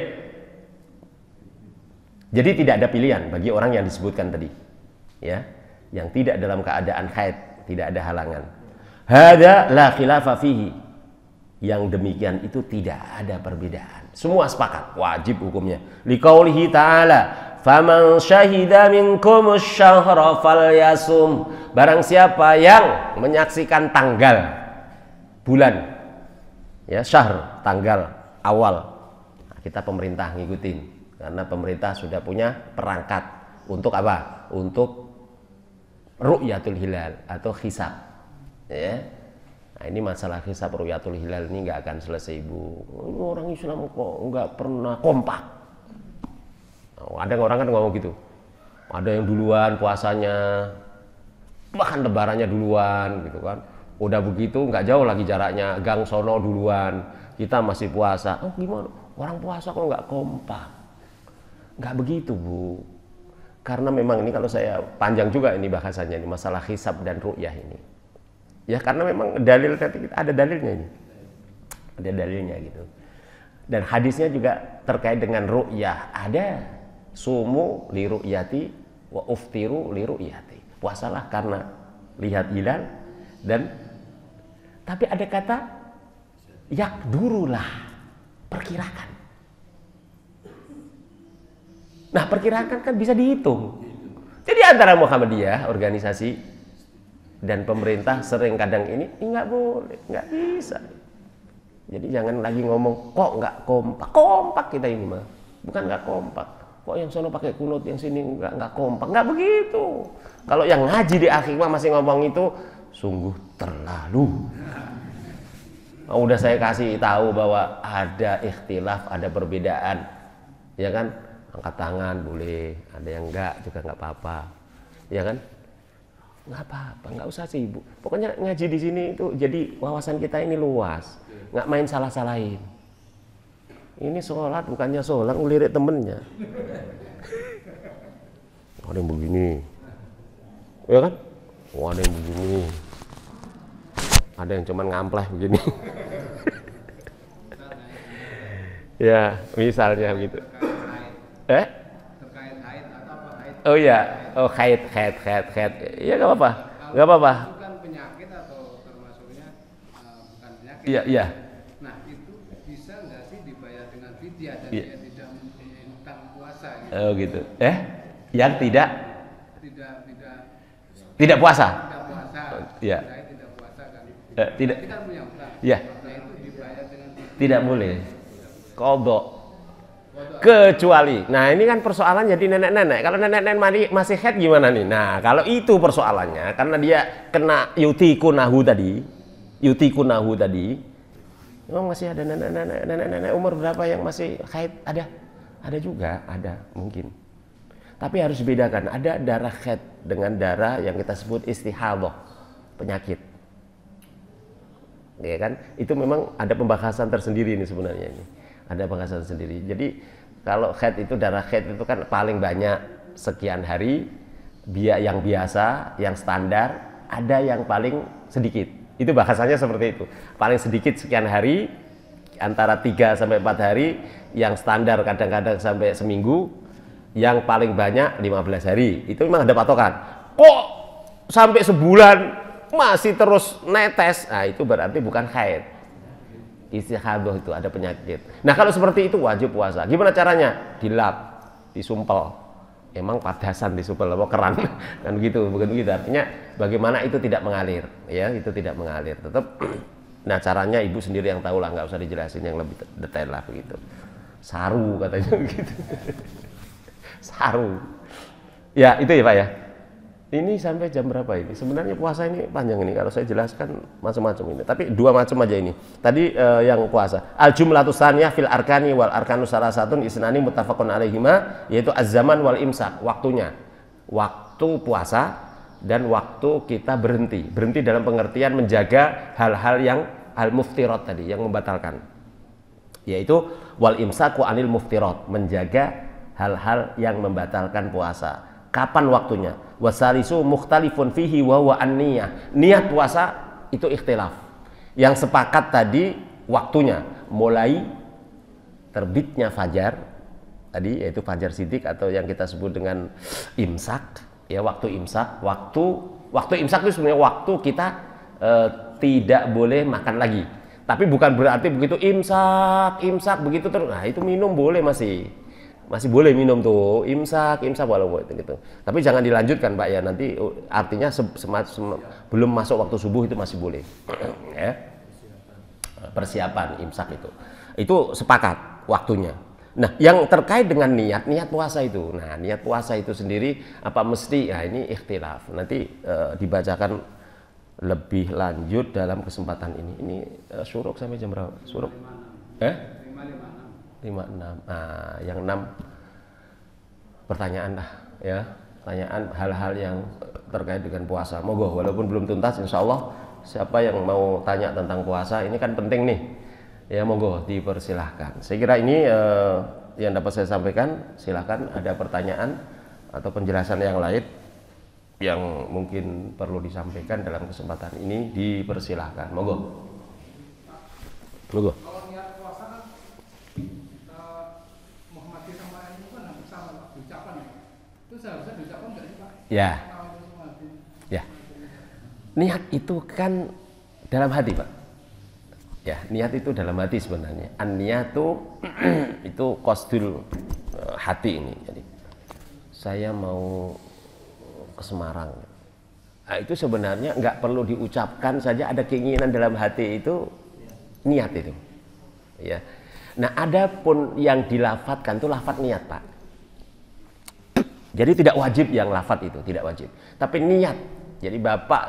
Jadi tidak ada pilihan bagi orang yang disebutkan tadi, ya, yang tidak dalam keadaan haid, tidak ada halangan. Hada la khilafa fihi. Yang demikian itu tidak ada perbedaan. Semua sepakat, wajib hukumnya. Liqaulihi ta'ala, faman syahida minkum asy-syahra falyasum. Barang siapa yang menyaksikan tanggal bulan, ya, syahr, tanggal awal. Nah, kita pemerintah ngikutin karena pemerintah sudah punya perangkat untuk apa? Untuk ru'yatul hilal atau hisab. Ya. Nah, ini masalah hisab ru'yatul hilal ini nggak akan selesai, Bu. Ini orang Islam kok nggak pernah kompak. Ada orang kan ngomong gitu, ada yang duluan puasanya, bahkan lebarannya duluan gitu kan. Udah begitu nggak jauh lagi jaraknya, gang sono duluan, kita masih puasa. Oh gimana, orang puasa kok nggak kompak? Nggak begitu, Bu. Karena memang ini kalau saya panjang juga ini bahasanya, ini masalah hisab dan ru'yah ini. Ya karena memang dalil ada dalilnya ini, ada dalilnya gitu. Dan hadisnya juga terkait dengan ru'yah, ada sumu li ru'yati wa uftiru li ru'yati. Puasalah karena lihat hilal, dan tapi ada kata yakdurulah, perkirakan. Nah perkirakan kan bisa dihitung. Jadi antara Muhammadiyah organisasi dan pemerintah sering kadang ini nggak boleh, nggak bisa. Jadi jangan lagi ngomong kok nggak kompak kita ini mah, bukan nggak kompak. Kok yang sono pakai kunut, yang sini nggak kompak, nggak begitu. Kalau yang ngaji di akhir masih ngomong itu, sungguh terlalu. Udah saya kasih tahu bahwa ada ikhtilaf, ada perbedaan, ya kan? Angkat tangan boleh, ada yang enggak juga nggak apa-apa, ya kan? nggak apa-apa, nggak usah sibuk. Pokoknya ngaji di sini itu jadi wawasan kita ini luas, nggak main salah-salahin. Ini sholat bukannya sholat, ngelirik temennya. Ada yang begini, ya kan? Ada yang begini, ada yang cuman ngampleh begini. Ya, misalnya gitu. Terkait haid atau apa haid? Oh iya, oh haid. Iya nggak apa-apa, nggak apa-apa. Itu kan penyakit atau termasuknya bukan penyakit. Iya. Nah itu bisa nggak sih dibayar dengan fidyah dan Iya. dia tidak menunaikan puasa gitu? Oh gitu. Yang tidak Tidak puasa. puasa. Iya. Haid tidak puasa kan? Tidak. Berarti kan punya utang. Iya. Nah itu dibayar dengan fidyah. Tidak boleh. Kodok. Kecuali, nah ini kan persoalan jadi nenek-nenek. Kalau nenek-nenek masih haid gimana nih? Nah kalau itu persoalannya, karena dia kena yutikunahu tadi, memang masih ada nenek-nenek umur berapa yang masih haid? Ada juga, ada mungkin. Tapi harus dibedakan, ada darah haid dengan darah yang kita sebut istihadah, penyakit. Ya kan? Itu memang ada pembahasan tersendiri ini sebenarnya ini. Ada pembahasan sendiri. Jadi kalau haid itu, darah haid itu kan paling banyak sekian hari, yang biasa, yang standar, ada yang paling sedikit. Itu bahasanya seperti itu. Paling sedikit sekian hari, antara 3 sampai 4 hari, yang standar kadang-kadang sampai seminggu, yang paling banyak 15 hari. Itu memang ada patokan. Kok sampai sebulan masih terus netes? Nah, itu berarti bukan haid. Istihadah itu ada penyakit. Nah kalau seperti itu wajib puasa. Gimana caranya? Dilap, disumpel. Emang padasan disumpel apa keran kan begitu, bukan begitu. Artinya bagaimana itu tidak mengalir, ya itu tidak mengalir. Tetap. Nah caranya ibu sendiri yang tahu lah, nggak usah dijelasin yang lebih detail lah begitu. Saru katanya begitu. Saru. Ya itu ya Pak ya. Ini sampai jam berapa ini? Sebenarnya puasa ini panjang ini. Kalau saya jelaskan macam-macam ini. Tapi 2 macam aja ini. Tadi yang puasa. Al-jumlatus tsaniyah fil arkani wal arkanu salasatun isnani muttafaqun alaihima, yaitu az-zaman wal imsak, waktunya. Waktu puasa dan waktu kita berhenti. Berhenti dalam pengertian menjaga hal-hal yang al-muftirat tadi, yang membatalkan. Yaitu wal imsaku anil muftirat, menjaga hal-hal yang membatalkan puasa. Kapan waktunya? Wasalisu mukhtalifun fihi wa huwa an-niyah. Niat puasa itu ikhtilaf. Yang sepakat tadi waktunya mulai terbitnya fajar tadi, yaitu fajar sidik atau yang kita sebut dengan imsak, ya waktu imsak. Waktu imsak itu sebenarnya waktu kita tidak boleh makan lagi. Tapi bukan berarti begitu imsak begitu terus. Nah, itu minum boleh masih boleh minum tuh imsak walaupun itu gitu. Tapi jangan dilanjutkan Pak ya, nanti artinya belum masuk waktu subuh itu masih boleh. Ya. Persiapan imsak itu sepakat waktunya. Nah yang terkait dengan niat puasa itu, nah niat puasa itu sendiri apa mesti, nah ini ikhtilaf, nanti dibacakan lebih lanjut dalam kesempatan ini syuruk sampai jam berapa? Syuruk 56. Nah, yang 6 pertanyaan lah ya, pertanyaan hal-hal yang terkait dengan puasa. Moga walaupun belum tuntas, insya Allah siapa yang mau tanya tentang puasa ini kan penting nih ya, monggo dipersilahkan. Saya kira ini yang dapat saya sampaikan. Silahkan ada pertanyaan atau penjelasan yang lain yang mungkin perlu disampaikan dalam kesempatan ini, dipersilahkan. Monggo. Ya. Niat itu kan dalam hati, Pak. Ya, niat itu dalam hati sebenarnya. An-niyatu itu qasdul hati ini. Jadi saya mau ke Semarang. Nah, itu sebenarnya nggak perlu diucapkan saja, ada keinginan dalam hati itu niat itu. Ya. Nah, adapun yang dilafatkan itu lafat niat, Pak. Jadi tidak wajib yang lafat itu, tidak wajib. Tapi niat. Jadi Bapak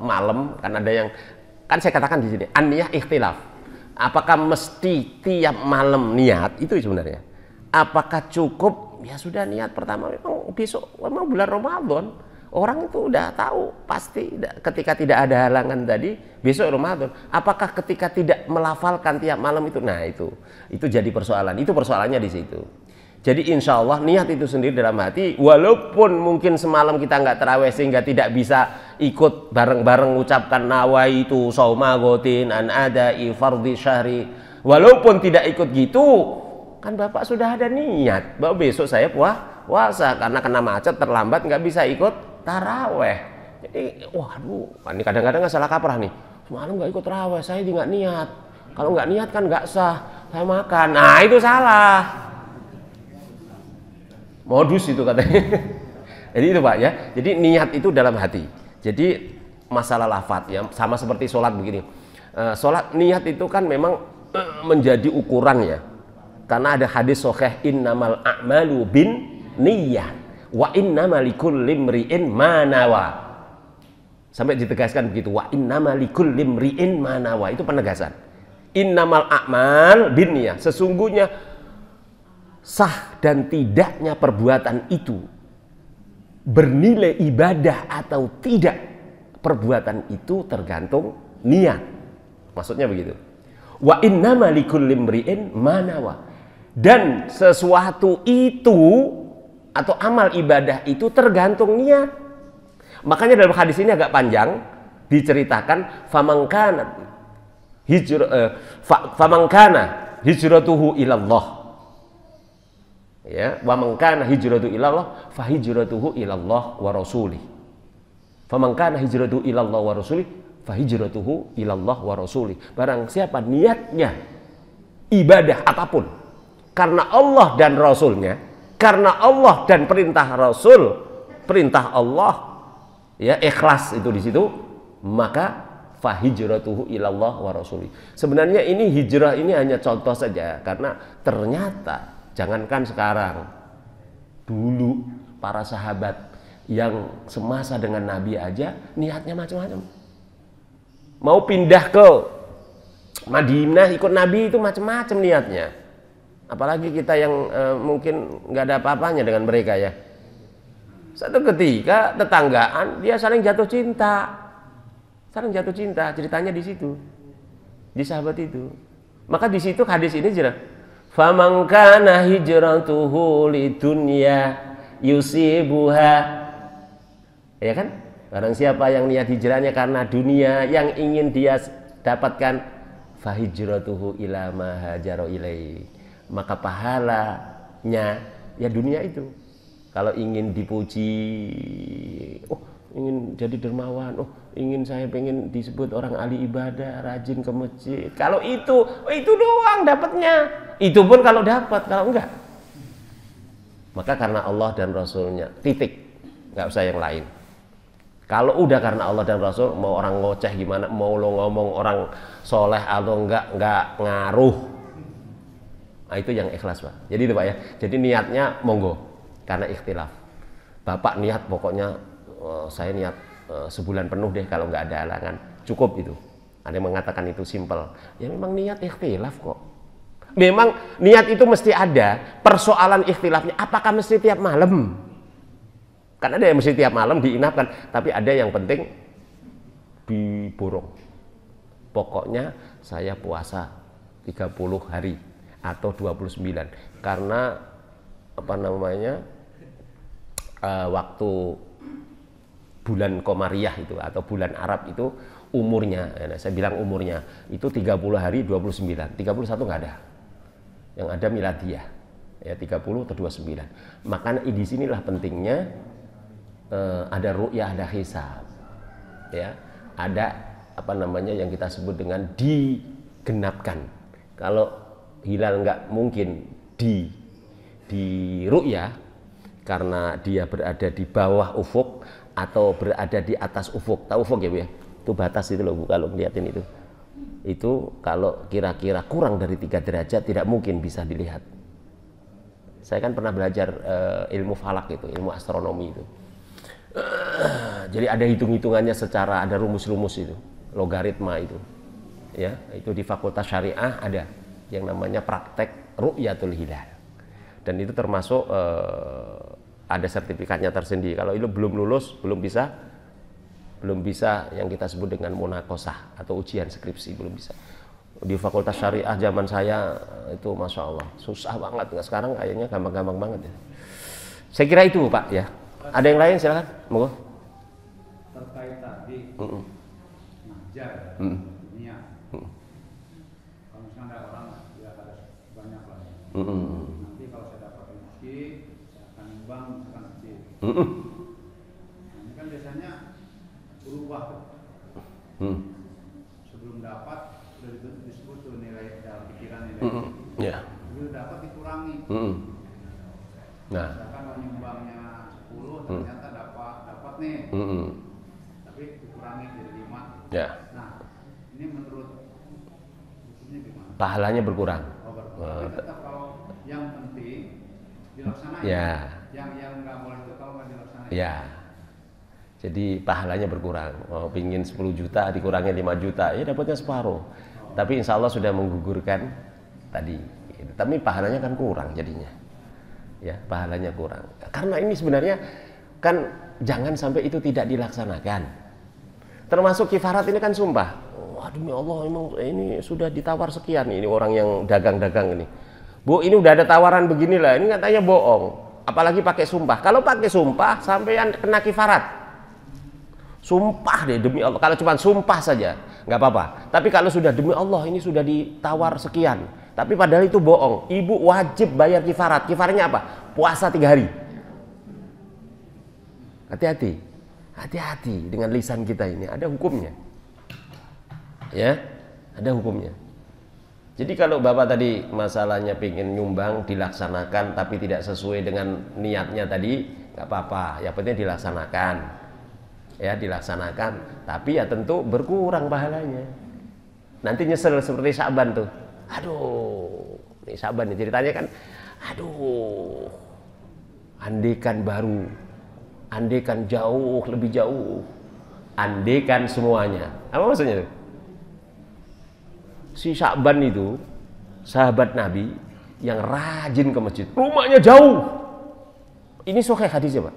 malam kan ada yang kan saya katakan di sini an-niyah ikhtilaf. Apakah mesti tiap malam niat itu sebenarnya? Apakah cukup? Ya sudah niat pertama memang besok memang bulan Ramadan. Orang itu udah tahu pasti ketika tidak ada halangan tadi besok Ramadan. Apakah ketika tidak melafalkan tiap malam itu? Nah itu jadi persoalan. Itu persoalannya di situ. Jadi insya Allah niat itu sendiri dalam hati. Walaupun mungkin semalam kita nggak tarawih sehingga tidak bisa ikut bareng-bareng ucapkan nawaitu shauma ghatin an adai fardhi syahri. Walaupun tidak ikut gitu, kan Bapak sudah ada niat bahwa besok saya puasa karena kena macet terlambat nggak bisa ikut taraweh. Jadi waduh, ini kadang-kadang nggak salah kaprah nih. Semalam nggak ikut taraweh, saya nggak niat. Kalau nggak niat kan nggak sah, saya makan. Nah itu salah. Modus itu katanya. Jadi itu Pak ya. Jadi niat itu dalam hati. Jadi masalah lafaz ya sama seperti sholat begini. Sholat niat itu kan memang menjadi ukuran ya. Karena ada hadis sahih innamal a'malu bin niyyah wa innamal likulli imri'in ma nawa. Sampai ditegaskan begitu, wa innamal likulli imri'in ma nawa. Itu penegasan. Innamal a'mal bin niyyah. Sesungguhnya sah dan tidaknya perbuatan itu bernilai ibadah atau tidak, perbuatan itu tergantung niat. Maksudnya begitu. Wa innamal likulli imri'in ma nawa. Dan sesuatu itu atau amal ibadah itu tergantung niat. Makanya dalam hadis ini agak panjang diceritakan famangkana hijratuhu ilallah. Ya, wa man kana hijratuhu ilallah fa hijratuhu ilallah wa rasulih. Faman kana hijratuhu ilallah wa rasulih fa hijratuhu ilallah wa rasulih. Barang siapa niatnya ibadah apapun karena Allah dan Rasulnya, karena Allah dan perintah Rasul, perintah Allah, ya ikhlas itu di situ, maka fa hijratuhu ilallah wa rasulih. Sebenarnya ini hijrah ini hanya contoh saja karena ternyata jangankan sekarang, dulu para sahabat yang semasa dengan Nabi aja niatnya macam-macam. Mau pindah ke Madinah ikut Nabi itu macam-macam niatnya. Apalagi kita yang mungkin nggak ada apa-apanya dengan mereka ya. Satu ketika tetanggaan dia saling jatuh cinta, ceritanya di situ, di sahabat itu. Maka di situ hadis ini jelas. Faman kana hijratuhu lidunya yusibuha. Ya kan? Barang siapa yang niat hijrahnya karena dunia yang ingin dia dapatkan, fa hijratuhu ila ma hajara ilaihi. Maka pahalanya ya dunia itu. Kalau ingin dipuji, oh ingin jadi dermawan, oh ingin saya pengen disebut orang ahli ibadah, rajin ke masjid. Kalau itu doang dapatnya. Itu pun kalau dapat, kalau enggak. Maka karena Allah dan Rasulnya, titik. Enggak usah yang lain. Kalau udah karena Allah dan Rasul, mau orang ngoceh gimana, mau lo ngomong orang soleh atau enggak ngaruh. Nah itu yang ikhlas Pak. Jadi itu Pak ya. Jadi niatnya monggo karena ikhtilaf. Bapak niat pokoknya saya niat sebulan penuh deh kalau nggak ada halangan. Cukup itu. Ada yang mengatakan itu simpel. Ya memang niat ikhtilaf kok. Memang niat itu mesti ada. Persoalan ikhtilafnya apakah mesti tiap malam? Kan ada yang mesti tiap malam diinapkan. Tapi ada yang penting diborong. Pokoknya saya puasa 30 hari. Atau 29 karena apa namanya waktu bulan Komariah itu atau bulan Arab itu umurnya, saya bilang umurnya itu 30 hari 29, 31 nggak ada, yang ada miladiah ya 30 atau 29. Makanya di sinilah pentingnya ada ru'yah, ada hisab ya, ada apa namanya yang kita sebut dengan digenapkan. Kalau hilal nggak mungkin di ru'yah karena dia berada di bawah ufuk atau berada di atas ufuk. Tahu ufuk ya Bu ya? Itu batas itu loh Bu, kalau ngeliatin itu. Itu kalau kira-kira kurang dari 3 derajat tidak mungkin bisa dilihat. Saya kan pernah belajar ilmu falak itu, ilmu astronomi itu. Jadi ada hitung-hitungannya secara, ada rumus-rumus itu, logaritma itu. Ya, itu di Fakultas Syariah ada yang namanya praktek ru'yatul hilal, dan itu termasuk ada sertifikatnya tersendiri. Kalau itu belum lulus, belum bisa yang kita sebut dengan munakosah atau ujian skripsi, belum bisa. Di Fakultas Syariah zaman saya itu Masya Allah susah banget. Sekarang kayaknya gampang-gampang banget ya. Saya kira itu Pak ya. Ada yang lain silakan. Monggo. Terkait tadi ngajar dunia. Kalau misalnya ada orang ya ada banyak lah. Nanti kalau saya dapat rezeki saya akan nyumbang misalkan masjid. Nah, ini kan biasanya berubah tuh. Sebelum dapat sudah disebut tuh nilai dalam pikiran nilai. Ya. Begitu dapat dikurangi. Nah. Misalkan kalau nyumbangnya 10 ternyata dapat nih. Tapi dikurangi jadi 5. Ya. Nah, ini menurut hukumnya gimana? Pahalanya berkurang. Tapi tetap kalau yang penting dilaksanakan. Ya. Yang nggak boleh itu kalau nggak dilaksanakan. Ya. Jadi pahalanya berkurang. Mau pingin 10 juta dikurangi 5 juta, ya dapatnya separuh. Tapi insya Allah sudah menggugurkan tadi. Tapi pahalanya kan kurang jadinya. Ya, pahalanya kurang. Karena ini sebenarnya kan jangan sampai itu tidak dilaksanakan. Termasuk kifarat ini kan sumpah. Wah demi Allah emang ini sudah ditawar sekian ini orang yang dagang-dagang ini. Bu ini udah ada tawaran beginilah, ini katanya bohong. Apalagi pakai sumpah. Kalau pakai sumpah sampean kena kifarat. Sumpah deh demi Allah. Kalau cuma sumpah saja nggak apa-apa. Tapi kalau sudah demi Allah ini sudah ditawar sekian. Tapi padahal itu bohong. Ibu wajib bayar kifarat. Kifaratnya apa? Puasa 3 hari. Hati-hati. Hati-hati dengan lisan kita ini. Ada hukumnya. Ya, ada hukumnya. Jadi kalau Bapak tadi masalahnya pengen nyumbang dilaksanakan tapi tidak sesuai dengan niatnya tadi, nggak apa-apa. Yang penting dilaksanakan. Ya, dilaksanakan. Tapi ya tentu berkurang pahalanya. Nanti nyesel seperti Sa'ban tuh. Aduh, ini Sa'ban nih ceritanya kan. Aduh, andekan baru, andekan jauh, lebih jauh, andekan semuanya. Apa maksudnya? Si Sa'ban itu sahabat Nabi yang rajin ke masjid. Rumahnya jauh. Ini sahih hadisnya Pak.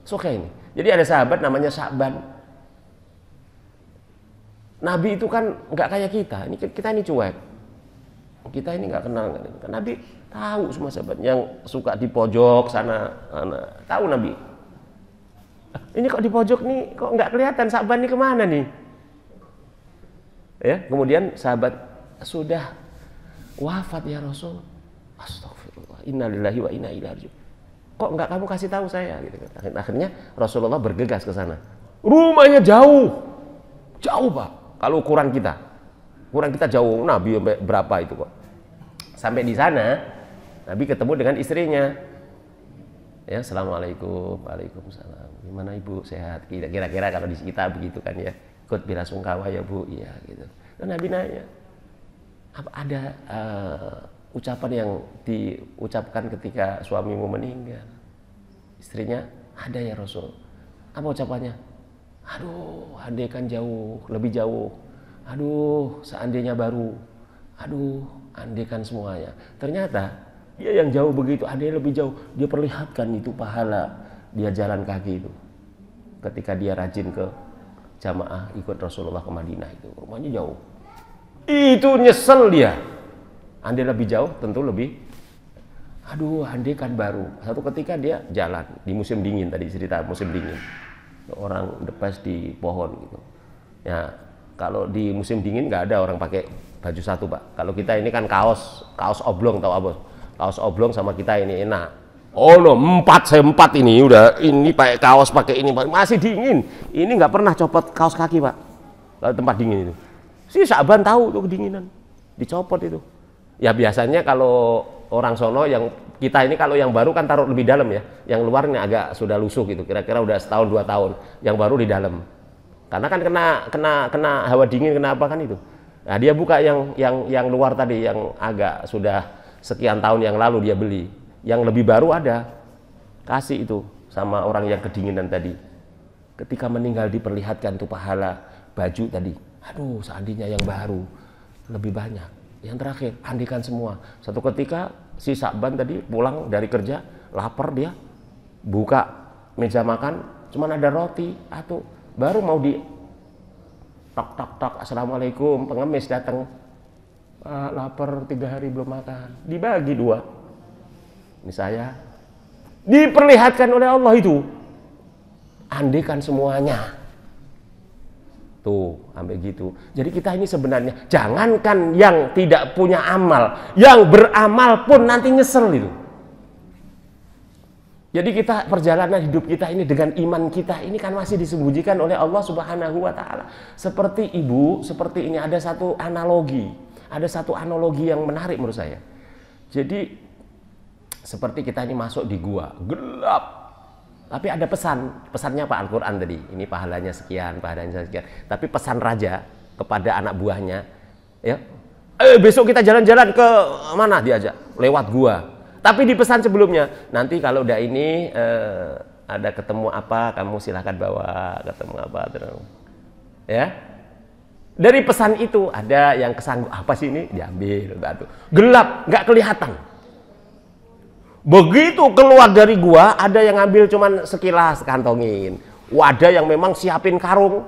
Sahih ini. Jadi ada sahabat namanya Sa'ban. Nabi itu kan nggak kayak kita. Ini kita ini cuek. Kita ini nggak kenal. Nabi tahu semua sahabat yang suka di pojok sana. Tahu Nabi. Ini kok di pojok nih, kok nggak kelihatan Sa'ban ini kemana nih? Ya, kemudian sahabat sudah wafat ya Rasul. Astagfirullah. Innalillahi wa inna ilaihi raji'un. Kok nggak kamu kasih tahu saya? Gitu. Akhirnya Rasulullah bergegas ke sana. Rumahnya jauh, jauh Pak. Kalau ukuran kita jauh. Nabi berapa itu kok? Sampai di sana, Nabi ketemu dengan istrinya. Ya, assalamualaikum, waalaikumsalam. Gimana ibu sehat? Kira-kira kalau di kita begitu kan ya. Ikut belasungkawa ya bu, iya gitu. Dan Nabi nanya, apa ada ucapan yang diucapkan ketika suamimu meninggal? Istrinya, ada ya Rasul. Apa ucapannya? Aduh, andaikan jauh, lebih jauh. Aduh, seandainya baru. Aduh, andaikan semuanya. Ternyata dia yang jauh begitu, andainya lebih jauh. Dia perlihatkan itu pahala dia jalan kaki itu. Ketika dia rajin ke jamaah ikut Rasulullah ke Madinah itu, rumahnya jauh. Itu nyesel dia. Andai lebih jauh, tentu lebih. Aduh, andai kan baru. Satu ketika dia jalan di musim dingin, tadi cerita musim dingin. Orang depes di pohon gitu. Ya, kalau di musim dingin nggak ada orang pakai baju satu Pak. Kalau kita ini kan kaos oblong, tahu apa? Kaos oblong sama kita ini enak. Oh no, 4 ini udah ini pakai kaos pakai ini masih dingin. Ini nggak pernah copot kaos kaki Pak. Kalau tempat dingin itu. Si Sa'ban tahu tuh kedinginan, dicopot itu. Ya biasanya kalau orang sono yang kita ini kalau yang baru kan taruh lebih dalam ya. Yang luar ini agak sudah lusuh gitu. Kira-kira udah setahun 2 tahun. Yang baru di dalam. Karena kan kena hawa dingin, kena apa kan itu. Nah, dia buka yang luar tadi yang agak sudah sekian tahun yang lalu dia beli. Yang lebih baru ada. Kasih itu sama orang yang kedinginan tadi. Ketika meninggal diperlihatkan tuh pahala baju tadi. Aduh, seandainya yang baru lebih banyak. Yang terakhir, andikan semua. Satu ketika si Sa'ban tadi pulang dari kerja, lapar dia. buka meja makan cuman ada roti atau baru mau di tok assalamualaikum, pengemis datang, lapar 3 hari belum makan, dibagi 2. Ini saya diperlihatkan oleh Allah itu, andekan semuanya tuh sampai gitu. Jadi kita ini sebenarnya jangankan yang tidak punya amal, yang beramal pun nanti nyesel itu. Jadi kita perjalanan hidup kita ini dengan iman kita ini kan masih disembunyikan oleh Allah Subhanahu wa taala. Seperti ibu, seperti ini ada satu analogi. Ada satu analogi yang menarik menurut saya. Jadi seperti kita ini masuk di gua, gelap. Tapi ada pesannya Pak Al-Quran tadi. Ini pahalanya sekian, pahalanya sekian. Tapi pesan raja kepada anak buahnya, ya, besok kita jalan-jalan ke mana diajak? Lewat gua. Tapi di pesan sebelumnya, nanti kalau udah ini ada ketemu apa, kamu silahkan bawa ketemu apa, ya. Dari pesan itu ada yang kesanggup apa sih ini diambil, gelap, nggak kelihatan. Begitu keluar dari gua, ada yang ngambil cuman sekilas kantongin. Ada yang memang siapin karung.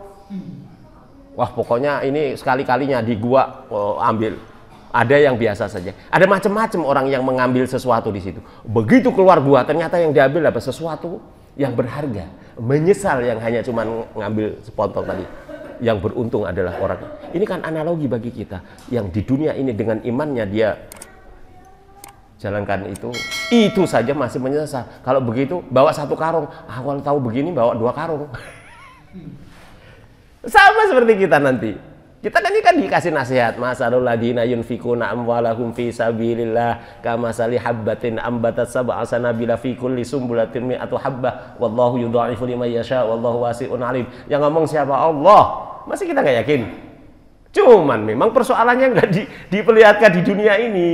Wah, pokoknya ini sekali-kalinya di gua ambil. Ada yang biasa saja. Ada macam-macam orang yang mengambil sesuatu di situ. Begitu keluar gua, ternyata yang diambil apa sesuatu yang berharga. Menyesal yang hanya cuman ngambil sepotong tadi. Yang beruntung adalah orang. Ini kan analogi bagi kita yang di dunia ini dengan imannya dia jalankan itu saja masih menyesal. Kalau begitu bawa 1 karung, awal tahu begini bawa 2 karung. Sama seperti kita nanti. Kita kan dikasih nasihat, masalul ladina yunfikuna amwalahum fi sabilillah kamasali habbatin ambatat sab'a sanabila fi kulli sumbulatin mi'atu habbah wallahu yudha'ifu liman yasha wallahu wasi'un alim. Yang ngomong siapa? Allah. Masih kita nggak yakin? Cuman memang persoalannya nggak diperlihatkan di dunia ini.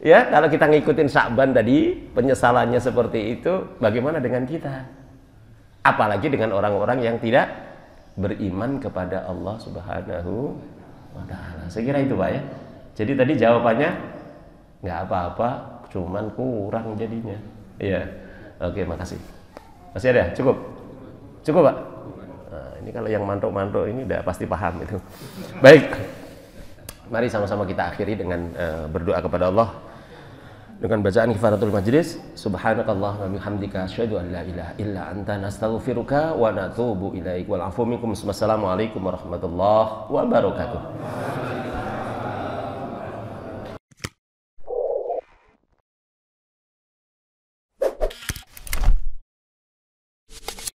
Ya, kalau kita ngikutin Sya'ban tadi, penyesalannya seperti itu, bagaimana dengan kita? Apalagi dengan orang-orang yang tidak beriman kepada Allah Subhanahu wa taala. Saya kira itu, Pak ya. Jadi tadi jawabannya nggak apa-apa, cuman kurang jadinya. Iya. Oke, makasih. Masih ada? Cukup? Cukup, Pak? Nah, ini kalau yang mantuk-mantuk ini udah pasti paham itu. Baik. Mari sama-sama kita akhiri dengan berdoa kepada Allah. Dengan bacaan kifaratul majlis, subhanakallah wa bihamdika asyhadu an la ilaha illa anta nastaghfiruka wa natubu ilaik wal afu minkum. Wassalamualaikum warahmatullahi wabarakatuh.